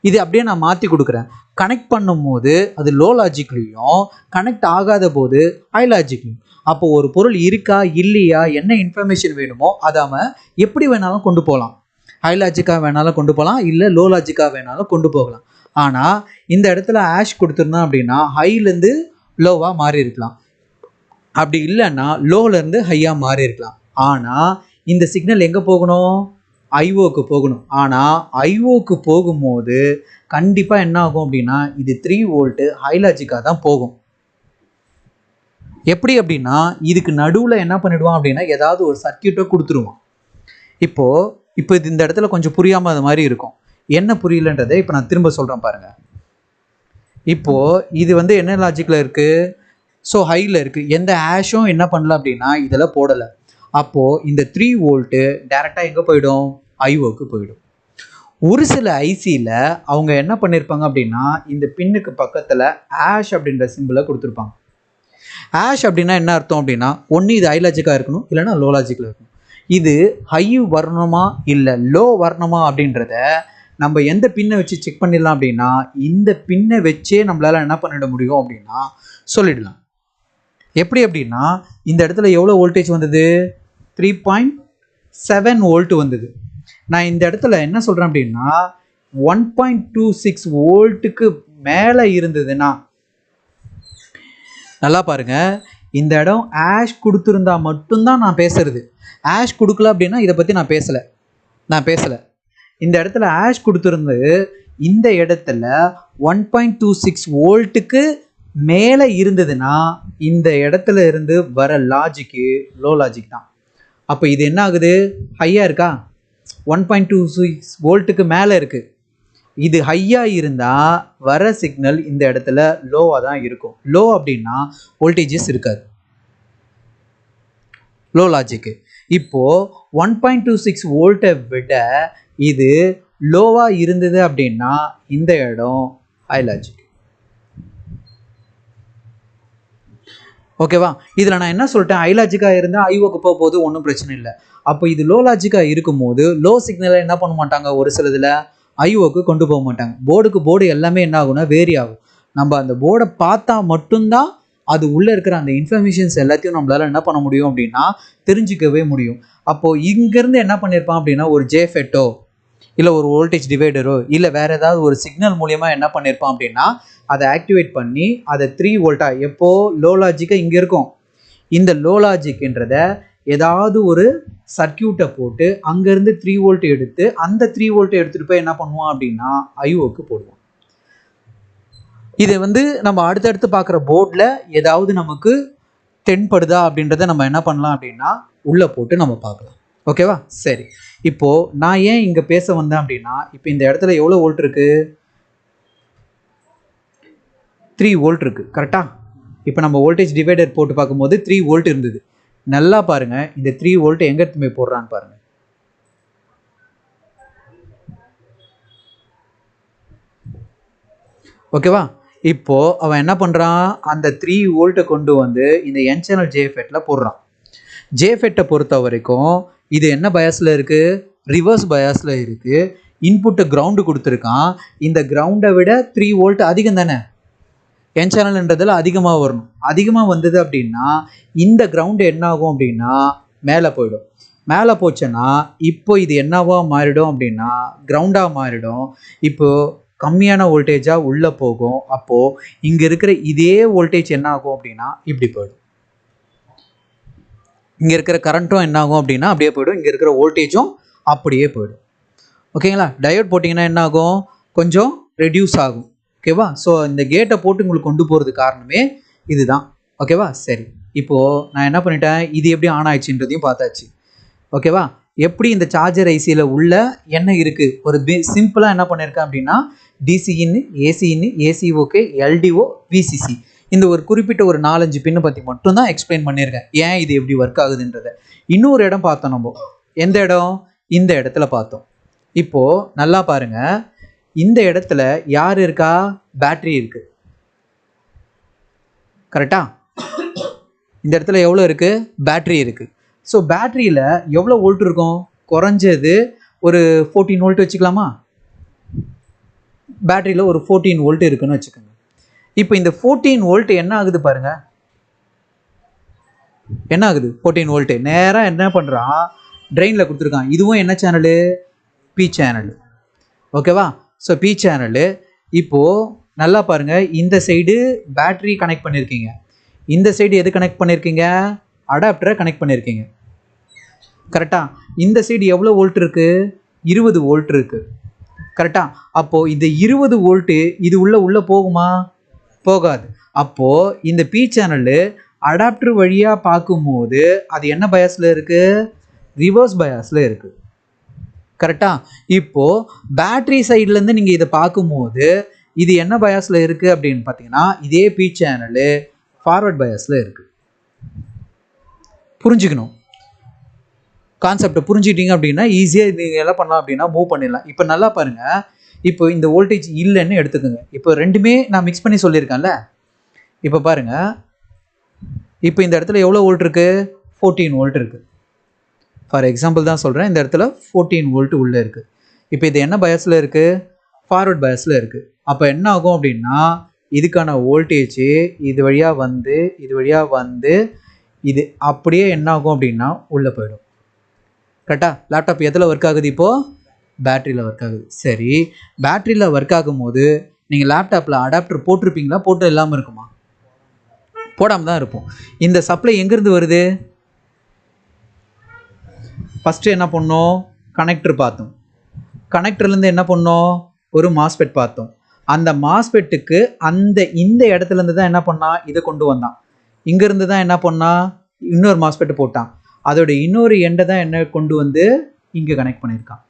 இது அப்படியே நான் மாற்றி கொடுக்குறேன். கனெக்ட் பண்ணும் போது அது லோ லாஜிக்லேயும் கனெக்ட் ஆகாத போது ஹை லாஜிக்லையும். அப்போ ஒரு பொருள் இருக்கா இல்லையா, என்ன இன்ஃபர்மேஷன் வேணுமோ அதை அவன் எப்படி வேணாலும் கொண்டு போகலாம். ஹை லாஜிக்காக வேணாலும் கொண்டு போகலாம், இல்லை லோ லாஜிக்காக வேணாலும் கொண்டு போகலாம். ஆனால் இந்த இடத்துல ஆஷ் கொடுத்துருந்தோம் அப்படின்னா ஹைலேருந்து லோவாக மாறி இருக்கலாம், அப்படி இல்லைன்னா லோலேருந்து ஹையாக மாறி இருக்கலாம். ஆனால் இந்த சிக்னல் எங்கே போகணும், ஐஓக்கு போகணும். ஆனால் ஐஓக்கு போகும்போது கண்டிப்பாக என்ன ஆகும் அப்படின்னா இது 3 வோல்ட்டு ஹை லாஜிக்காக தான் போகும். எப்படி அப்படின்னா இதுக்கு நடுவில் என்ன பண்ணிடுவான் அப்படின்னா ஏதாவது ஒரு சர்க்கியூட்டை கொடுத்துருவான். இப்போ இது இந்த இடத்துல கொஞ்சம் புரியாமல் அது மாதிரி இருக்கும். என்ன புரியலன்றதை இப்போ நான் திரும்ப சொல்கிறேன் பாருங்கள். இப்போது இது வந்து என்ன லாஜிக்கில் இருக்குது, ஸோ ஹையில் இருக்குது. எந்த ஆஷும் என்ன பண்ணல அப்படின்னா இதில் போடலை. அப்போது இந்த 3 வோல்ட்டு டேரெக்டாக எங்கே போயிடும், ஐஓக்கு போயிடும். ஒரு சில ஐசியில் அவங்க என்ன பண்ணியிருப்பாங்க அப்படின்னா இந்த பின்னுக்கு பக்கத்தில் ஆஷ் அப்படின்ற சிம்பிளை கொடுத்துருப்பாங்க. ஆஷ் அப்படின்னா என்ன அர்த்தம் அப்படின்னா, ஒன்று இது ஹை லாஜிக்காக இருக்கணும், இல்லைன்னா லோ லாஜிக்கில் இருக்கணும். இது ஹை வரணுமா இல்லை லோ வரணுமா அப்படின்றத நம்ம எந்த பின்னை வச்சு செக் பண்ணிடலாம் அப்படின்னா இந்த பின்னை வச்சே நம்மளால் என்ன பண்ணிட முடியும் அப்படின்னா சொல்லிடலாம். எப்படி அப்படின்னா இந்த இடத்துல எவ்வளோ வோல்டேஜ் வந்தது, 3.7 வோல்ட் வந்தது. நான் இந்த இடத்துல என்ன சொல்கிறேன் அப்படின்னா 1.26 வோல்ட்டுக்கு மேலே இருந்ததுன்னா, நல்லா பாருங்கள், இந்த இடம் ஆஷ் கொடுத்துருந்தா மட்டும்தான் நான் பேசுறது. ஆஷ் கொடுக்கல அப்படின்னா இதை பற்றி நான் பேசலை. இந்த இடத்துல ஆஷ் கொடுத்துருந்து இந்த இடத்துல 1.26 வோல்ட்டுக்கு மேலே இருந்ததுன்னா இந்த இடத்துல இருந்து வர லாஜிக்கு லோ லாஜிக் தான். அப்போ இது என்ன ஆகுது, ஹையாக இருக்கா, 1.26 வோல்ட்டுக்கு மேலே இருக்குது. இது ஹையாக இருந்தால் வர சிக்னல் இந்த இடத்துல லோவாக தான் இருக்கும். லோ அப்படின்னா வோல்டேஜஸ் இருக்காது, லோ லாஜிக்கு. இப்போது 1.26 வோல்ட்டை விட இது லோவாக இருந்தது அப்படின்னா இந்த இடம் ஹை லாஜிக். ஓகேவா? இதில் நான் என்ன சொல்லிட்டேன், ஹை லாஜிக்காக இருந்தால் ஐஓக்கு போகும்போது ஒன்றும் பிரச்சனை இல்லை. அப்போ இது லோ லாஜிக்காக இருக்கும்போது லோ சிக்னலை என்ன பண்ண மாட்டாங்க, ஒரு சிலதில் ஐஓக்கு கொண்டு போக மாட்டாங்க. போர்டுக்கு போர்டு எல்லாமே என்ன ஆகும்னா வேரி ஆகும். நம்ம அந்த போர்டை பார்த்தா மட்டும்தான் அது உள்ளே இருக்கிற அந்த இன்ஃபர்மேஷன்ஸ் எல்லாத்தையும் நம்மளால் என்ன பண்ண முடியும் அப்படின்னா தெரிஞ்சிக்கவே முடியும். அப்போது இங்கேருந்து என்ன பண்ணியிருப்பான் அப்படின்னா ஒரு ஜேஃபெட்டோ இல்லை ஒரு வோல்டேஜ் டிவைடரோ இல்லை வேறு ஏதாவது ஒரு சிக்னல் மூலியமாக என்ன பண்ணியிருப்பான் அப்படின்னா அதை ஆக்டிவேட் பண்ணி அதை 3 வோல்ட்டாக, எப்போது லோ லாஜிக்காக இங்கே இருக்கும், இந்த லோ லாஜிக்ன்றத ஏதாவது ஒரு சர்க்கியூட்டை போட்டு அங்கேருந்து 3 வோல்ட் எடுத்து அந்த 3 வோல்ட்டை எடுத்துகிட்டு போய் என்ன பண்ணுவான் அப்படின்னா ஐஓக்கு போடுவான். இதை வந்து நம்ம அடுத்தடுத்து பார்க்குற போர்டில் ஏதாவது நமக்கு தென்படுதா அப்படின்றத நம்ம என்ன பண்ணலாம் அப்படின்னா உள்ளே போட்டு நம்ம பார்க்கலாம். ஓகேவா? சரி, இப்போது நான் ஏன் இங்கே பேச வந்தேன் அப்படின்னா இப்போ இந்த இடத்துல எவ்வளோ வோல்ட் இருக்குது, 3 வோல்ட் இருக்குது. கரெக்டாக? இப்போ நம்ம வோல்டேஜ் டிவைடர் போட்டு பார்க்கும்போது 3 வோல்ட் இருந்தது. நல்லா பாருங்கள், இந்த 3 வோல்ட் எங்கே எடுத்து போய் போடுறான்னு பாருங்கள். ஓகேவா? இப்போது அவன் என்ன பண்ணுறான், அந்த 3 வோல்ட்டை கொண்டு வந்து இந்த N சேனல் ஜேஃபெட்டில் போடுறான். ஜேஃபெட்டை பொறுத்த வரைக்கும் இது என்ன பயாஸில் இருக்குது, ரிவர்ஸ் பயாஸில் இருக்குது. இன்புட்டு கிரவுண்டு கொடுத்துருக்கான். இந்த கிரவுண்டை விட 3 வோல்ட் அதிகம் தானே, N சேனல்ன்றதில் அதிகமாக வரணும். அதிகமாக வந்தது அப்படின்னா இந்த கிரவுண்டு என்ன ஆகும் அப்படின்னா மேலே போயிடும். மேலே போச்சுன்னா இப்போ இது என்னவா மாறிடும் அப்படின்னா கிரவுண்டாக மாறிடும். இப்போது கம்மியான வோல்டேஜாக உள்ளே போகும். அப்போது இங்கே இருக்கிற இதே வோல்டேஜ் என்ன ஆகும் அப்படின்னா இப்படி போயிடும். இங்கே இருக்கிற கரண்ட்டும் என்ன ஆகும் அப்படின்னா அப்படியே போயிடும். இங்கே இருக்கிற வோல்டேஜும் அப்படியே போயிடும். ஓகேங்களா? டயோட் போட்டிங்கன்னா என்ன ஆகும், கொஞ்சம் ரெடியூஸ் ஆகும். ஓகேவா? ஸோ இந்த கேட்டை போட்டு உங்களுக்கு கொண்டு போகிறது காரணமே இதுதான். ஓகேவா? சரி, இப்போது நான் என்ன பண்ணிட்டேன், இது எப்படி ஆன் ஆயிடுச்சுன்றதையும் பார்த்தாச்சு. ஓகேவா? எப்படி இந்த சார்ஜர் ஐசியில் உள்ள என்ன இருக்குது, ஒரு சிம்பிளாக என்ன பண்ணியிருக்கேன் அப்படின்னா டிசி இன்னு, ஏசி இன்னு, ஏசிஓகே, எல்டிஓ, விசிசி, இந்த ஒரு குறிப்பிட்ட ஒரு 4-5 பின்னு பற்றி மட்டும்தான் எக்ஸ்பிளைன் பண்ணியிருக்கேன், ஏன் இது எப்படி ஒர்க் ஆகுதுன்றதை. இன்னொரு இடம் பார்த்தோம் நம்ம. எந்த இடம்? இந்த இடத்துல பார்த்தோம். இப்போது நல்லா பாருங்கள், இந்த இடத்துல யார் இருக்கா, பேட்டரி இருக்குது. கரெக்டா? இந்த இடத்துல எவ்வளோ இருக்குது, பேட்டரி இருக்குது. ஸோ பேட்டரியில் எவ்வளோ வோல்ட் இருக்கும், குறைஞ்சது ஒரு 14 வோல்ட் வச்சுக்கலாமா? பேட்டரியில் ஒரு 14 வோல்ட் இருக்குன்னு வச்சுக்கோங்க. இப்போ இந்த 14 வோல்ட் என்ன ஆகுது பாருங்க, என்ன ஆகுது, 14 வோல்ட் நேராக என்ன பண்ணுறான், ட்ரெயினில் கொடுத்துருக்கான். இதுவும் என்ன சேனலு, பி சேனல். ஓகேவா? So P channel. இப்போது நல்லா பாருங்கள், இந்த சைடு பேட்டரி கனெக்ட் பண்ணியிருக்கீங்க, இந்த சைடு எது கனெக்ட் பண்ணியிருக்கீங்க, அடாப்டரை கனெக்ட் பண்ணியிருக்கீங்க. கரெக்டாக? இந்த சைடு எவ்வளோ வோல்ட் இருக்குது, 20 வோல்ட் இருக்குது. கரெக்டாக? அப்போது இந்த 20 வோல்ட்டு இது உள்ளே போகுமா, போகாது. அப்போது இந்த பி சேனலு அடாப்டர் வழியாக பார்க்கும்போது அது என்ன பயாஸில் இருக்குது, ரிவர்ஸ் பயாஸில் இருக்குது. கரெக்டாக? இப்போது பேட்டரி சைட்லேருந்து நீங்கள் இதை பார்க்கும்போது இது என்ன பயாஸில் இருக்குது அப்படின்னு பார்த்தீங்கன்னா இதே பி சேனலு ஃபார்வர்ட் பயாஸில் இருக்குது. புரிஞ்சுக்கணும், கான்செப்டை புரிஞ்சுக்கிட்டீங்க அப்படின்னா ஈஸியாக நீங்கள் என்ன பண்ணலாம் அப்படின்னா மூவ் பண்ணிடலாம். இப்போ நல்லா பாருங்கள், இப்போ இந்த வோல்டேஜ் இல்லைன்னு எடுத்துக்கோங்க. இப்போ ரெண்டுமே நான் மிக்ஸ் பண்ணி சொல்லியிருக்கேன்ல. இப்போ பாருங்கள், இப்போ இந்த இடத்துல எவ்வளோ வோல்ட் இருக்குது, 14 வோல்ட் இருக்குது. ஃபார் எக்ஸாம்பிள் தான் சொல்கிறேன், இந்த இடத்துல 14 வோல்ட் உள்ளே இருக்குது. இப்போ இது என்ன பயாஸில் இருக்குது, ஃபார்வர்ட் பயாஸில் இருக்குது. அப்போ என்ன ஆகும் அப்படின்னா இதுக்கான வோல்டேஜ் இது வழியாக வந்து இது வழியாக வந்து இது அப்படியே என்ன ஆகும் அப்படின்னா உள்ளே போயிடும். கரெக்டாக? லேப்டாப் எதில் ஒர்க் ஆகுது, இப்போது பேட்டரியில் ஒர்க் ஆகுது. சரி, பேட்டரியில் ஒர்க் ஆகும்போது நீங்கள் லேப்டாப்பில் அடாப்டர் போட்டிருப்பீங்களா, போட்டு இல்லாமல் இருக்குமா, போடாமல் தான் இருப்போம். இந்த சப்ளை எங்கேருந்து வருது, ஃபஸ்ட்டு என்ன பண்ணோம், கனெக்டர் பார்த்தோம். கனெக்டர்லேருந்து என்ன பண்ணோம், ஒரு மாஸ்பெட் பார்த்தோம். அந்த மாஸ்பெட்டுக்கு இந்த இடத்துலேருந்து தான் என்ன பண்ணால் இதை கொண்டு வந்தான். இங்கேருந்து தான் என்ன பண்ணால் இன்னொரு மாஸ்பெட்டு போட்டான். அதோட இன்னொரு எண்டை தான் என்ன கொண்டு வந்து இங்கே கனெக்ட் பண்ணியிருக்கான்.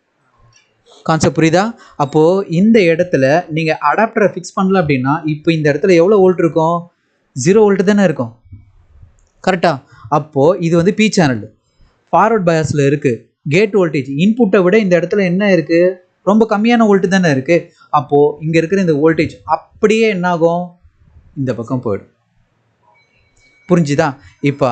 கான்செப்ட் புரியுதா? அப்போது இந்த இடத்துல நீங்கள் அடாப்டரை ஃபிக்ஸ் பண்ணல அப்படின்னா இப்போ இந்த இடத்துல எவ்வளோ வோல்ட் இருக்கும், 0 வோல்ட் தானே இருக்கும். கரெக்டாக? அப்போது இது வந்து பி சேனல் ஃபார்வர்ட் பயாஸில் இருக்குது. கேட் வோல்டேஜ் இன்புட்டை விட இந்த இடத்துல என்ன இருக்குது, ரொம்ப கம்மியான வோல்ட்டு தானே இருக்குது. அப்போது இங்கே இருக்கிற இந்த வோல்டேஜ் அப்படியே என்ன ஆகும், இந்த பக்கம் போயிடும். புரிஞ்சுதா? இப்போ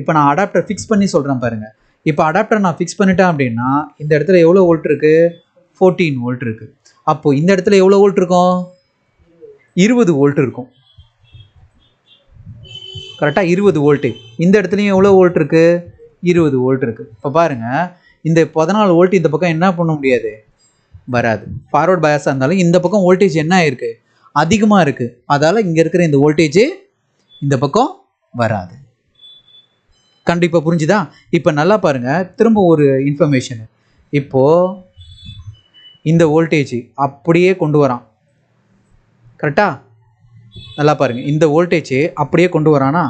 இப்போ நான் அடாப்டர் ஃபிக்ஸ் பண்ணி சொல்கிறேன் பாருங்கள். இப்போ அடாப்டர் நான் ஃபிக்ஸ் பண்ணிட்டேன் அப்படின்னா இந்த இடத்துல எவ்வளோ வோல்ட் இருக்குது, 14 வோல்ட் இருக்குது. அப்போது இந்த இடத்துல எவ்வளோ வோல்ட் இருக்கும், 20 வோல்ட் இருக்கும். கரெக்டாக? 20 வோல்ட்டு. இந்த இடத்துலையும் எவ்வளோ வோல்ட் இருக்குது, 20 வோல்ட் இருக்குது. இப்போ பாருங்கள், இந்த 14 வோல்ட் இந்த பக்கம் என்ன பண்ண முடியாது, வராது. ஃபார்வர்ட் பயாஸாக இருந்தாலும் இந்த பக்கம் வோல்டேஜ் என்ன ஆயிருக்கு, அதிகமாக இருக்குது. அதால் இங்கே இருக்கிற இந்த வோல்டேஜ் இந்த பக்கம் வராது. கண்டிப்பாக புரிஞ்சுதா? இப்போ நல்லா பாருங்கள், திரும்ப ஒரு இன்ஃபர்மேஷனு. இப்போது இந்த வோல்டேஜ் அப்படியே கொண்டு வரான். கரெக்டாக? நல்லா பாருங்கள், இந்த வோல்டேஜ் அப்படியே கொண்டு வரானா,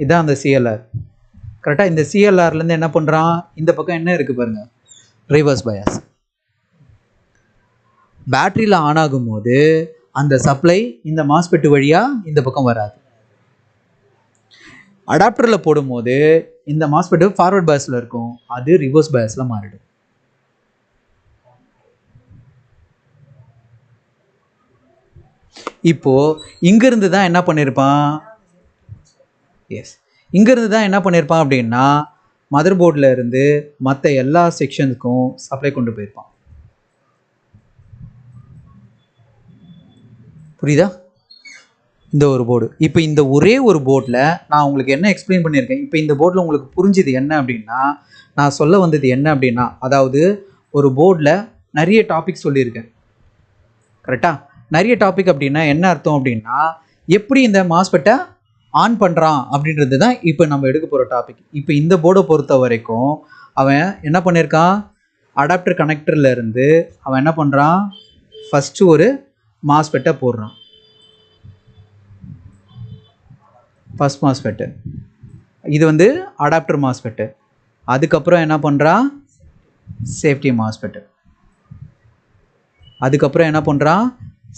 இதுதான் அந்த சிஎல்ஆர். கரெக்டாக? இந்த சிஎல்ஆர்லேருந்து என்ன பண்ணுறான், இந்த பக்கம் என்ன இருக்குது பாருங்கள், ரிவர்ஸ் பயாஸ். பேட்டரியில் ஆன் ஆகும்போது அந்த சப்ளை இந்த மாஸ்பெட் வழியாக இந்த பக்கம் வராது. அடாப்டரில் போடும்போது இந்த மாஸ்பெட் ஃபார்வர்ட் பயாஸில் இருக்கும், அது ரிவர்ஸ் பயாஸில் மாறிடும். இப்போது இங்கேருந்து தான் என்ன பண்ணியிருப்பான், இங்கேருந்து தான் என்ன பண்ணியிருப்பான் அப்படின்னா மதர் போர்டில் இருந்து மற்ற எல்லா செக்ஷனுக்கும் சப்ளை கொண்டு போயிருப்பான். புரியுதா? இந்த ஒரு போர்டு. இப்போ இந்த ஒரே ஒரு போர்டில் நான் உங்களுக்கு என்ன எக்ஸ்பிளைன் பண்ணியிருக்கேன், இப்போ இந்த போர்டில் உங்களுக்கு புரிஞ்சுது என்ன அப்படின்னா, நான் சொல்ல வந்தது என்ன அப்படின்னா, அதாவது ஒரு போர்டில் நிறைய டாபிக் சொல்லியிருக்கேன். கரெக்டாக? நிறைய டாபிக் அப்படின்னா என்ன அர்த்தம் அப்படின்னா, எப்படி இந்த மாஸ்பெட்டை ஆன் பண்ணுறான் அப்படின்றது தான் இப்போ நம்ம எடுக்க போகிற டாபிக். இப்போ இந்த போர்டை பொறுத்த வரைக்கும் அவன் என்ன பண்ணியிருக்கான், அடாப்டர் கனெக்டரில் இருந்து அவன் என்ன பண்ணுறான், ஃபஸ்ட்டு ஒரு மாஸ்பெட்டை போடுறான். ஃபஸ்ட் மாஸ்பெட்டு, இது வந்து அடாப்டர் மாஸ்பெட்டு. அதுக்கப்புறம் என்ன பண்ணுறான், சேஃப்டி மாஸ்பெட்டு. அதுக்கப்புறம் என்ன பண்ணுறான்,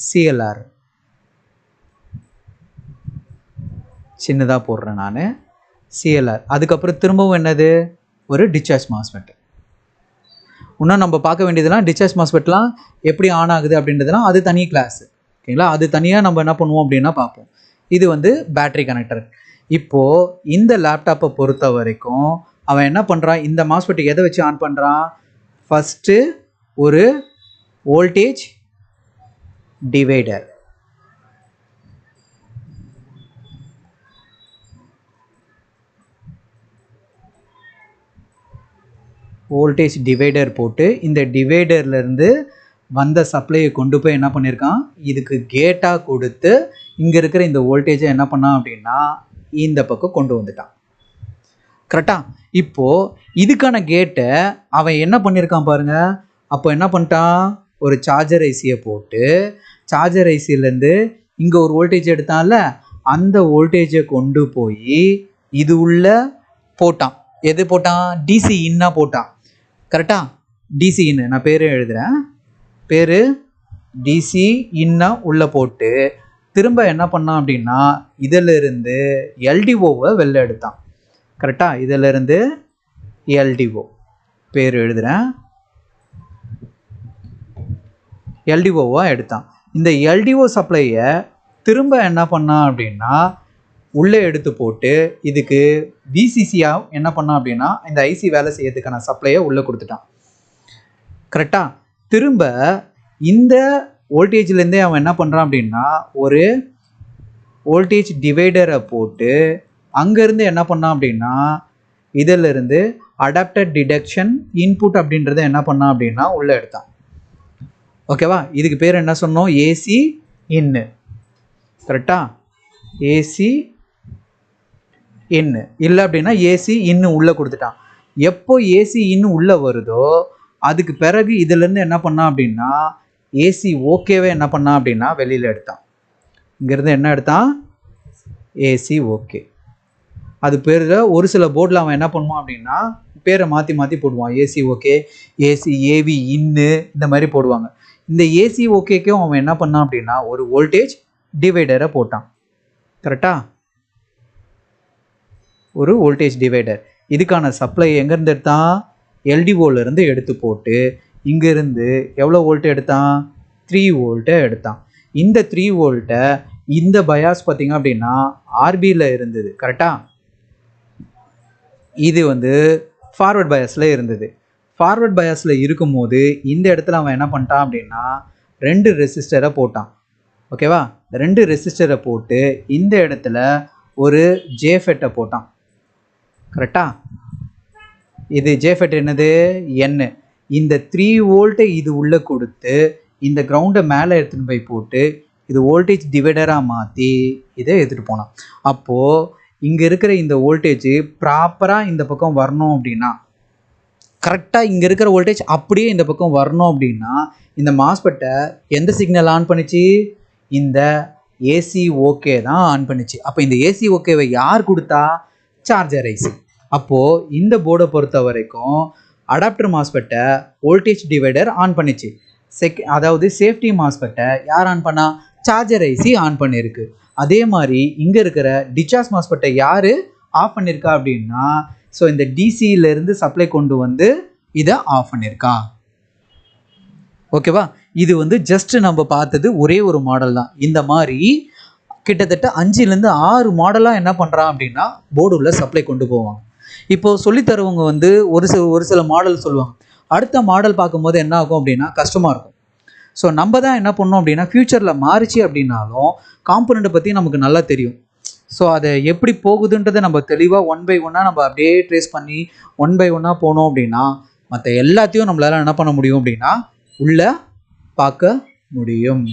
சிஎல்ஆர். சின்னதாக போடுறேன் நான், சிஎல்ஆர். அதுக்கப்புறம் திரும்பவும் என்னது, ஒரு டிஸ்சார்ஜ் மாஸ்பெட். இன்னும் நம்ம பார்க்க வேண்டியதெல்லாம் டிஸ்சார்ஜ் மாஸ்பெட்லாம் எப்படி ஆன் ஆகுது அப்படின்றதுலாம் அது தனி கிளாஸ். ஓகேங்களா? அது தனியாக நம்ம என்ன பண்ணுவோம் அப்படின்னா பார்ப்போம். இது வந்து பேட்டரி கனெக்டர். இப்போது இந்த லேப்டாப்பை பொறுத்த வரைக்கும் அவன் என்ன பண்ணுறான், இந்த மாஸ்பெட்டை எதை வச்சு ஆன் பண்ணுறான், ஃபஸ்ட்டு ஒரு வோல்டேஜ் டிவைடர். வோல்டேஜ் டிவைடர் போட்டு இந்த டிவைடர்லேருந்து வந்த சப்ளையை கொண்டு போய் என்ன பண்ணியிருக்கான், இதுக்கு கேட்டாக கொடுத்து இங்கே இருக்கிற இந்த வோல்டேஜை என்ன பண்ணான் அப்படின்னா இந்த பக்கம் கொண்டு வந்துட்டான். கரெக்டாக? இப்போது இதுக்கான கேட்டை அவன் என்ன பண்ணியிருக்கான் பாருங்கள். அப்போ என்ன பண்ணிட்டான், ஒரு சார்ஜர் ஐசியை போட்டு சார்ஜர் ஐசியிலேருந்து இங்கே ஒரு வோல்டேஜ் எடுத்தான்ல, அந்த வோல்டேஜை கொண்டு போய் இது உள்ள போட்டான். எது போட்டான், டிசி இன்னா போட்டான். கரெக்டாக? டிசி இன்னு நான் பேர் எழுதுகிறேன், பேர் டிசி இன்னா உள்ளே போட்டு திரும்ப என்ன பண்ணான் அப்படின்னா இதிலிருந்து எல்டிஓவை வெளில எடுத்தான். கரெக்டாக? இதிலிருந்து எல்டிஓ பேர் எழுதுகிறேன், எல்டிஓவாக எடுத்தான். இந்த எல்டிஓ சப்ளையை திரும்ப என்ன பண்ணான் அப்படின்னா உள்ளே எடுத்து போட்டு இதுக்கு விசிசியாக என்ன பண்ணான் அப்படின்னா இந்த ஐசி வேலை செய்யறதுக்கான சப்ளையை உள்ளே கொடுத்துட்டான். கரெக்டாக? திரும்ப இந்த வோல்டேஜ்லேருந்தே அவன் என்ன பண்ணுறான் அப்படின்னா ஒரு வோல்டேஜ் டிவைடரை போட்டு அங்கேருந்து என்ன பண்ணான் அப்படின்னா இதிலிருந்து அடாப்டர் டிடக்ஷன் இன்புட் அப்படின்றத என்ன பண்ணான் அப்படின்னா உள்ளே எடுத்தான். ஓகேவா? இதுக்கு பேர் என்ன சொன்னோம், ஏசி இன்னு. கரெக்டா? ஏசி இன்னு இல்லை அப்படின்னா ஏசி இன்னு உள்ளே கொடுத்துட்டான். எப்போ ஏசி இன்னு உள்ளே வருதோ அதுக்கு பிறகு இதிலேருந்து என்ன பண்ணான் அப்படின்னா ஏசி ஓகேவே என்ன பண்ணான் அப்படின்னா வெளியில் எடுத்தான். இங்கேருந்து என்ன எடுத்தான், ஏசி ஓகே. அது பேர் ஒரு சில போர்டில் அவன் என்ன பண்ணுவான் அப்படின்னா பேரை மாற்றி மாற்றி போடுவான். ஏசி ஓகே, ஏசி ஏவி இன்னு இந்த மாதிரி போடுவாங்க. இந்த ஏசி ஓகேக்கும் அவன் என்ன பண்ணான் அப்படின்னா ஒரு வோல்டேஜ் டிவைடரை போட்டான். கரெக்டா? ஒரு வோல்டேஜ் டிவைடர். இதுக்கான சப்ளை எங்கேருந்து எடுத்தான், எல்டிஓலேருந்து எடுத்து போட்டு இங்கேருந்து எவ்வளோ வோல்ட்டு எடுத்தான், 3 வோல்ட்டை எடுத்தான். இந்த 3 வோல்ட்டை இந்த பயாஸ் பார்த்திங்க அப்படின்னா ஆர்பியில் இருந்தது. கரெக்டா? இது வந்து ஃபார்வர்ட் பயாஸில் இருந்தது. ஃபார்வர்ட் பயாஸில் இருக்கும்போது இந்த இடத்துல அவன் என்ன பண்ணிட்டான் அப்படின்னா 2 ரெசிஸ்டரை போட்டான். ஓகேவா? 2 ரெசிஸ்டரை போட்டு இந்த இடத்துல ஒரு ஜேஃபெட்டை போட்டான். கரெக்டா? இது ஜேஃபெட் என்னது, என். இந்த 3 வோல்ட்டை இது உள்ளே கொடுத்து இந்த கிரவுண்டை மேலே எடுத்துகிட்டு போய் போட்டு இது வோல்டேஜ் டிவைடராக மாற்றி இதை எடுத்துகிட்டு போனான். அப்போது இங்கே இருக்கிற இந்த வோல்டேஜ் ப்ராப்பராக இந்த பக்கம் வரணும் அப்படின்னா, கரெக்டாக இங்கே இருக்கிற வோல்டேஜ் அப்படியே இந்த பக்கம் வரணும் அப்படின்னா இந்த மாஸ்பெட்டை எந்த சிக்னல் ஆன் பண்ணிச்சு, இந்த ஏசி ஓகே தான் ஆன் பண்ணிச்சு. அப்போ இந்த ஏசி ஓகேவை யார் கொடுத்தா, சார்ஜர் ஐசி. அப்போது இந்த போர்டை பொறுத்த வரைக்கும் அடாப்டர் மாஸ்பெட்டை வோல்டேஜ் டிவைடர் ஆன் பண்ணிச்சு, அதாவது சேஃப்டி மாஸ்பெட்டை யார் ஆன் பண்ணா? சார்ஜர் ஐசி ஆன் பண்ணியிருக்கு. அதே மாதிரி இங்கே இருக்கிற டிசார்ஜ் மாஸ்பெட்டை யார் ஆஃப் பண்ணியிருக்கா அப்படின்னா, ஸோ இந்த டிசியிலேருந்து சப்ளை கொண்டு வந்து இதை ஆஃப் பண்ணியிருக்கா. ஓகேவா? இது வந்து ஜஸ்ட் நம்ம பார்த்தது ஒரே ஒரு மாடல் தான். இந்த மாதிரி கிட்டத்தட்ட 5லேருந்து 6 மாடலாக என்ன பண்ணுறான் அப்படின்னா போர்டு உள்ள சப்ளை கொண்டு போவாங்க. இப்போது சொல்லித்தரவங்க வந்து ஒரு சில மாடல் சொல்லுவாங்க. அடுத்த மாடல் பார்க்கும்போது என்ன ஆகும் அப்படின்னா கஷ்டமாக இருக்கும். ஸோ நம்ம தான் என்ன பண்ணோம் அப்படின்னா ஃப்யூச்சரில் மாறிச்சு அப்படின்னாலும் காம்பனண்ட்டை பற்றி நமக்கு நல்லா தெரியும். ஸோ அதை எப்படி போகுதுன்றதை நம்ம தெளிவாக 1 by 1 நம்ம அப்படியே ட்ரேஸ் பண்ணி 1 by 1 போனோம் அப்படின்னா மற்ற எல்லாத்தையும் நம்மளால் என்ன பண்ண முடியும் அப்படின்னா உள்ளே பார்க்க முடியும்.